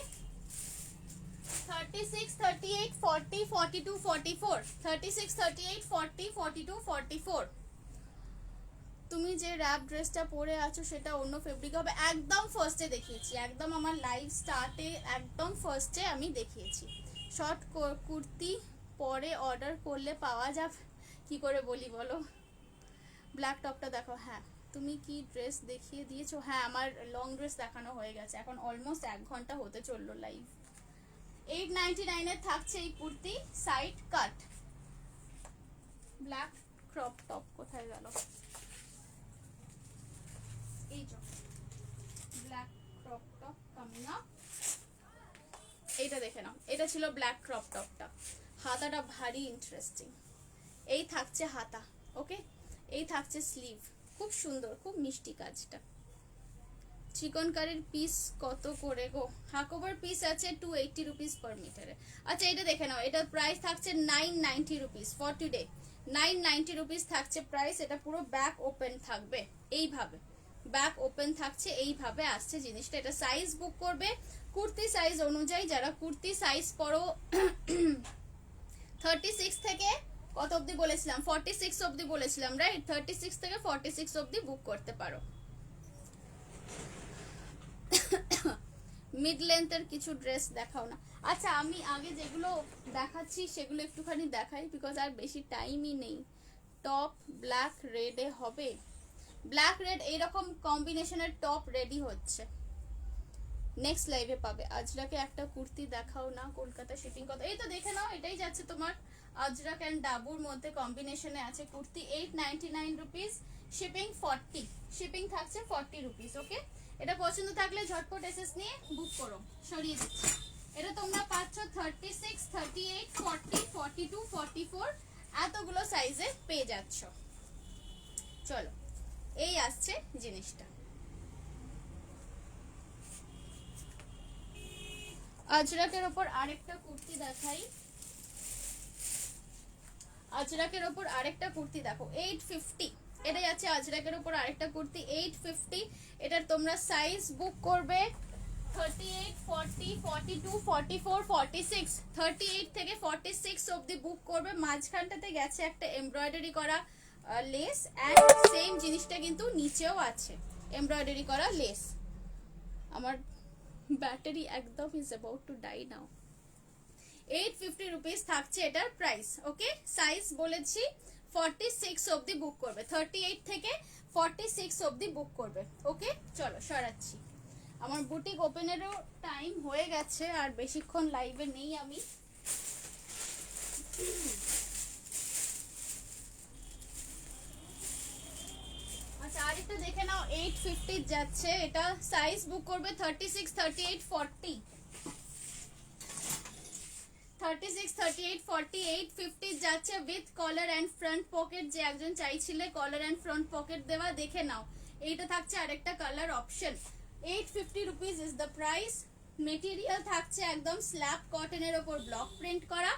S1: 36, 38, 40, 42, 44, 36, 38, 40, 42, 44। তুমি যে র‍্যাপ ড্রেসটা পরে আছো সেটা অন্য ফেব্রিক হবে, একদম ফার্স্টে দেখিয়েছি, একদম আমার লাইভ স্টার্টে একদম ফার্স্টে আমি দেখিয়েছি। শর্ট কুর্তি পরে অর্ডার করলে পাওয়া যাবে কি করে বলি বলো? ব্ল্যাক টপটা দেখো। হ্যাঁ তুমি কি ড্রেস দেখিয়ে দিয়েছো? হ্যাঁ আমার লং ড্রেস দেখানো হয়ে গেছে, এখন অলমোস্ট 1 ঘন্টা হতে চললো লাইভ। 899 এর থাকছে এই কুর্তি, সাইড কাট ব্ল্যাক ক্রপ টপ। কোথায় গেল? এই যে black crop top coming up, এইটা দেখে নাও, এটা ছিল ব্ল্যাক ক্রপ টপটা। হাতাটা ভারী ইন্টারেস্টিং। এই থাকছে হাতা, ওকে, এই থাকছে স্লিভ, খুব সুন্দর, খুব মিষ্টি কাজটা। চিকনকারির পিস কত করে গো? হাকোভার পিস আছে 280 রুপিস পার মিটারে। আচ্ছা এটা দেখে নাও, এটার প্রাইস থাকছে 990 রুপিস ফর টুডে। 990 রুপিস থাকছে প্রাইস। এটা পুরো ব্যাক ওপেন থাকবে এইভাবে, ব্যাক ওপেন থাকছে এইভাবে আসছে জিনিসটা। এটা সাইজ বুক করবে কুর্তি সাইজ অনুযায়ী, যারা কুর্তি সাইজ পরো 36 থেকে কত অবধি বলেছিলাম, 46 অবধি বলেছিলাম, রাইট? 36 থেকে 46 অবধি বুক করতে পারো। মিড লেন্থের কিছু ড্রেস দেখাও না। আচ্ছা আমি আগে যেগুলো দেখাচ্ছি সেগুলো একটুখানি দেখাই, বিকজ আর বেশি টাইমই নেই। টপ ব্ল্যাক রেডে হবে, ব্ল্যাক রেড এইরকম কম্বিনেশনের টপ রেডি হচ্ছে, নেক্সট লাইভে পাবে। আজরাকে একটা কুর্তি দেখাও না, কলকাতা শিপিং কত? এই তো দেখে নাও, এটাই যাচ্ছে তোমার আজরাক অ্যান্ড ডাবুর মধ্যে কম্বিনেশনে আছে কুর্তি। 899 রুপিস, শিপিং 40, শিপিং থাকছে 40 রুপিস। ওকে, এটা পছন্দ থাকলে ঝটপট এসএস নিয়ে বুক করো, সরিয়ে দিচ্ছি। এটা তোমরা পাচ্ছ 36, 38, 40, 42, 44 এতগুলো সাইজে পেয়ে যাচ্ছ। চলো এই আসছে জিনিসটা। আজরাকের ওপর আরেকটা কুর্তি দেখাই, আজরাকের ওপর আরেকটা কুর্তি দেখো 850। এটা যাচ্ছে আজরাকের ওপর আরেকটা কুর্তি 850। এটার তোমরা সাইজ বুক করবে 38, 40, 42, 44, 46, 38 থেকে 46 অবধি বুক করবে। মাঝখানটাতে গেছে একটা এমব্রয়ডারি করা লেস, অ্যান্ড সেম জিনিসটা কিন্তু নিচেও আছে এমব্রয়ডারি করা লেস। আমার ব্যাটারি একদম is about to die now. 850 rupees থাকছে এটার প্রাইস। ওকে, সাইজ বলেছি 46 অবধি বুক করবে, 38 থেকে 46 অবধি বুক করবে। ওকে চলো সরাচ্ছি, আমার বুটিক ওপেনেরও টাইম হয়ে গেছে, আর বেশিক্ষণ লাইভে নেই আমি। আচ্ছা আরেকটা দেখে নাও, 850 যাচ্ছে, এটা সাইজ বুক করবে 36, 38, 40, 36, 38, 40, 850 যাচ্ছে with collar and front pocket. যে একজন চাইছিলে কলার অ্যান্ড ফ্রন্ট পকেট দেওয়া, দেখে নাও এইটা থাকছে আরেকটা colour option. 850 rupees is the price. Material থাকছে একদম স্ল্যাব কটনের ওপর ব্লক প্রিন্ট করা,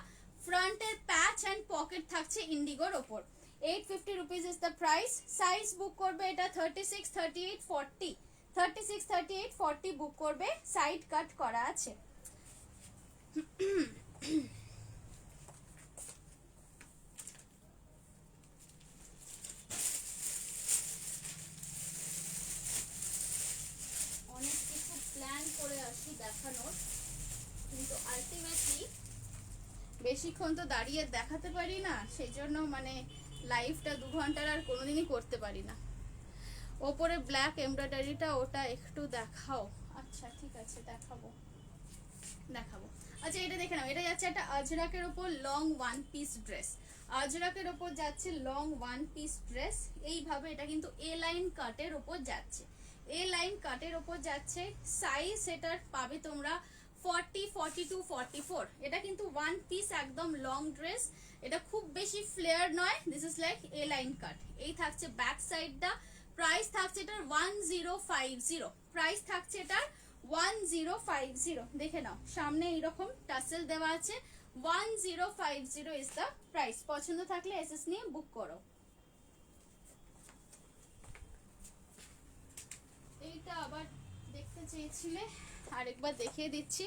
S1: ফ্রন্টের প্যাচ অ্যান্ড পকেট থাকছে ইন্ডিগোর ওপর। 850 rupees is the price. Size book করবে এটা 36, 38, 40, 36, 38, 40 বুক করবে, সাইড কাট করা আছে। অনেক কিছু প্ল্যান করে আসি দেখানোর, কিন্তু আলটিমেটলি বেশিক্ষণ তো দাঁড়িয়ে দেখাতে পারি না, সেই জন্য মানে লাইভটা 2 ঘন্টার আর কোনোদিনই করতে পারি না। ওপরে ব্ল্যাক এমব্রয়ডারিটা ওটা একটু দেখাও। আচ্ছা ঠিক আছে দেখাবো দেখাবো। আচ্ছা এটা দেখে নাও, এটা যাচ্ছে একটা আজরাকের ওপর লং ওয়ান পিস ড্রেস, আজরাকের ওপর যাচ্ছে লং ওয়ান পিস ড্রেস এইভাবে। এটা কিন্তু এ লাইন কাটের ওপর যাচ্ছে, এ লাইন কাটের ওপর যাচ্ছে। সাইজ এটার পাবে তোমরা 40, 42, 44। এটা কিন্তু ওয়ান পিস একদম লং ড্রেস, এটা খুব বেশি ফ্লেয়ার নয়, this is like A line cut. এই থাকছে ব্যাক সাইডটা। প্রাইস থাকছে এটার 1050, প্রাইস থাকছে এটার 1050। দেখে নাও সামনে এইরকম টাসেল দেওয়া আছে, 1050 ইজ দ্য প্রাইস। পছন্দ থাকলে এসএস নিয়ে বুক করো। এইটা আবার দেখতে চেয়েছিলে, আরেকবার দেখিয়ে দিচ্ছি।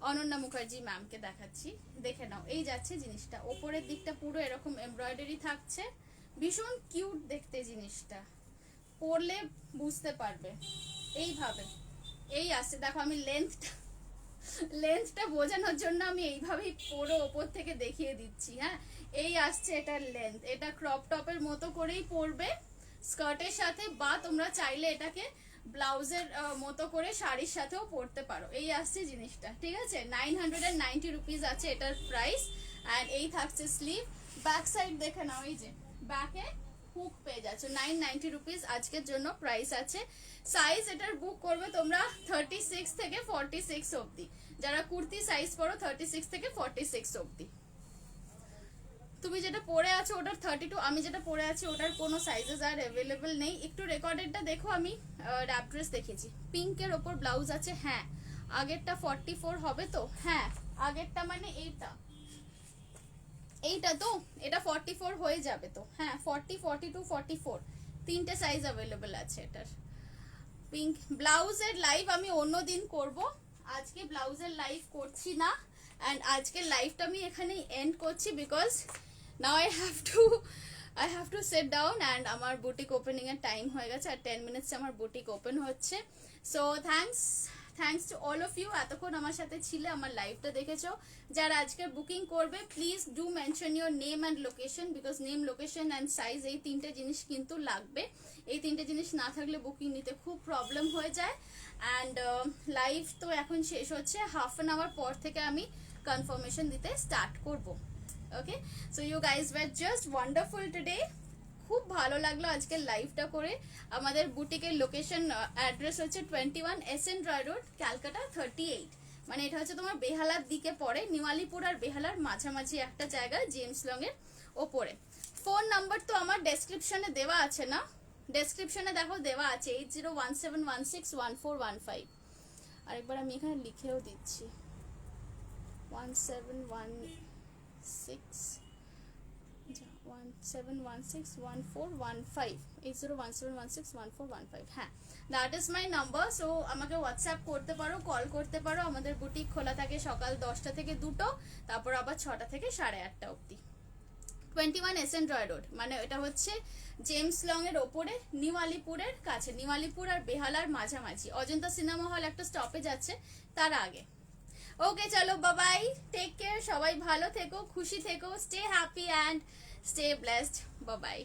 S1: অনন্যা মুখার্জি ম্যামকে দেখাচ্ছি, দেখে নাও। এই যাচ্ছে জিনিসটা, ওপরের দিকটা পুরো এরকম এমব্রয়ডারি থাকছে, ভীষণ কিউট দেখতে জিনিসটা, পরলে বুঝতে পারবে। এইভাবে এই আসছে, দেখো আমি লেন্থটা বোঝানোর জন্য আমি এইভাবেই পুরো ওপর থেকে দেখিয়ে দিচ্ছি। হ্যাঁ, এই আসছে এটার লেন্থ, এটা ক্রপ টপের মতো করেই পরবে স্কার্টের সাথে, বা তোমরা চাইলে এটাকে ব্লাউজের মতো করে শাড়ির সাথেও পরতে পারো। এই আসছে জিনিসটা, ঠিক আছে। 990 রুপিস আছে এটার প্রাইস। অ্যান্ড এই থাকছে স্লিভ, ব্যাক সাইড দেখে নাও, এই যে ব্যাকে হুক পেয়ে যাচ্ছ। 990 রুপিস আজকের জন্য প্রাইস আছে। সাইজ এটার বুক করবে তোমরা 36 থেকে 46 অবধি, যারা কুর্তি সাইজ পরো 36 থেকে 46 অবধি। তুমি যেটা পরে আছো ওটার 32, আমি যেটা পরে আছি ওটার কোনো সাইজেস আর অ্যাভেলেবেল নেই। একটু রেকর্ডেডটা দেখো, আমি র্যাপ ড্রেস দেখেছি, পিঙ্কের ওপর ব্লাউজ আছে। হ্যাঁ, আগেরটা 44 হবে তো? হ্যাঁ, আগেরটা মানে এইটা তো, এটা 44 হয়ে যাবে তো। হ্যাঁ, 40, 42, 44 তিনটে সাইজ অ্যাভেলেবেল আছে এটার। পিঙ্ক ব্লাউজের লাইভ আমি অন্য দিন করব, আজকে ব্লাউজের লাইভ করছি না। অ্যান্ড আজকের লাইভটা আমি এখানেই এন্ড করছি, because now I have to set down and আমার বুটিক ওপেনিং এর টাইম হয়ে গেছে, আর 10 মিনিটসে আমার বুটিক ওপেন হচ্ছে। So thanks to all of you, এতক্ষণ আমার সাথে ছিলে, আমার লাইভটা দেখেছো। যারা আজকে বুকিং করবে please do mention your name and location, because name, location and size এই তিনটে জিনিস কিন্তু লাগবে। এই তিনটে জিনিস না থাকলে বুকিং নিতে খুব প্রবলেম হয়ে যায়। অ্যান্ড লাইভ তো এখন শেষ হচ্ছে, হাফ অ্যান আওয়ার পর থেকে আমি কনফার্মেশন দিতে স্টার্ট করব। Okay, so you guys were just wonderful today. খুব ভালো লাগলো আজকের লাইভটা করে। আমাদের বুটিকের লোকেশন অ্যাড্রেস হচ্ছে 21 SN রয় রোড, ক্যালকাটা 38। মানে এটা হচ্ছে তোমার বেহালার দিকে পড়ে, নিওয়ালিপুর আর বেহালার মাঝামাঝি একটা জায়গা, জেমস লং এর ওপরে। ফোন নাম্বার তো আমার ডেসক্রিপশনে দেওয়া আছে না, ডেসক্রিপশনে দেখো দেওয়া আছে 8017161415। আরেকবার আমি এখানে লিখেও দিচ্ছি, 17161415, 8017161415। হ্যাঁ, that is my number. So আমাকে হোয়াটসঅ্যাপ করতে পারো, কল করতে পারো। আমাদের বুটিক খোলা থাকে সকাল 10টা থেকে 2টো, তারপর আবার 6টা থেকে 8:30 অবধি। 21 SN রয় রোড, মানে এটা হচ্ছে জেমস লং এর ওপরে, নিউ আলিপুরের কাছে, নিউ আলিপুর আর বেহালার মাঝামাঝি। অজন্তা সিনেমা হল একটা স্টপেজ আছে তার আগে। ওকে, চলো বাবাই, টেক কেয়ার, সবাই ভালো থেকো, খুশি থেকো, stay happy and stay blessed, বাবাই।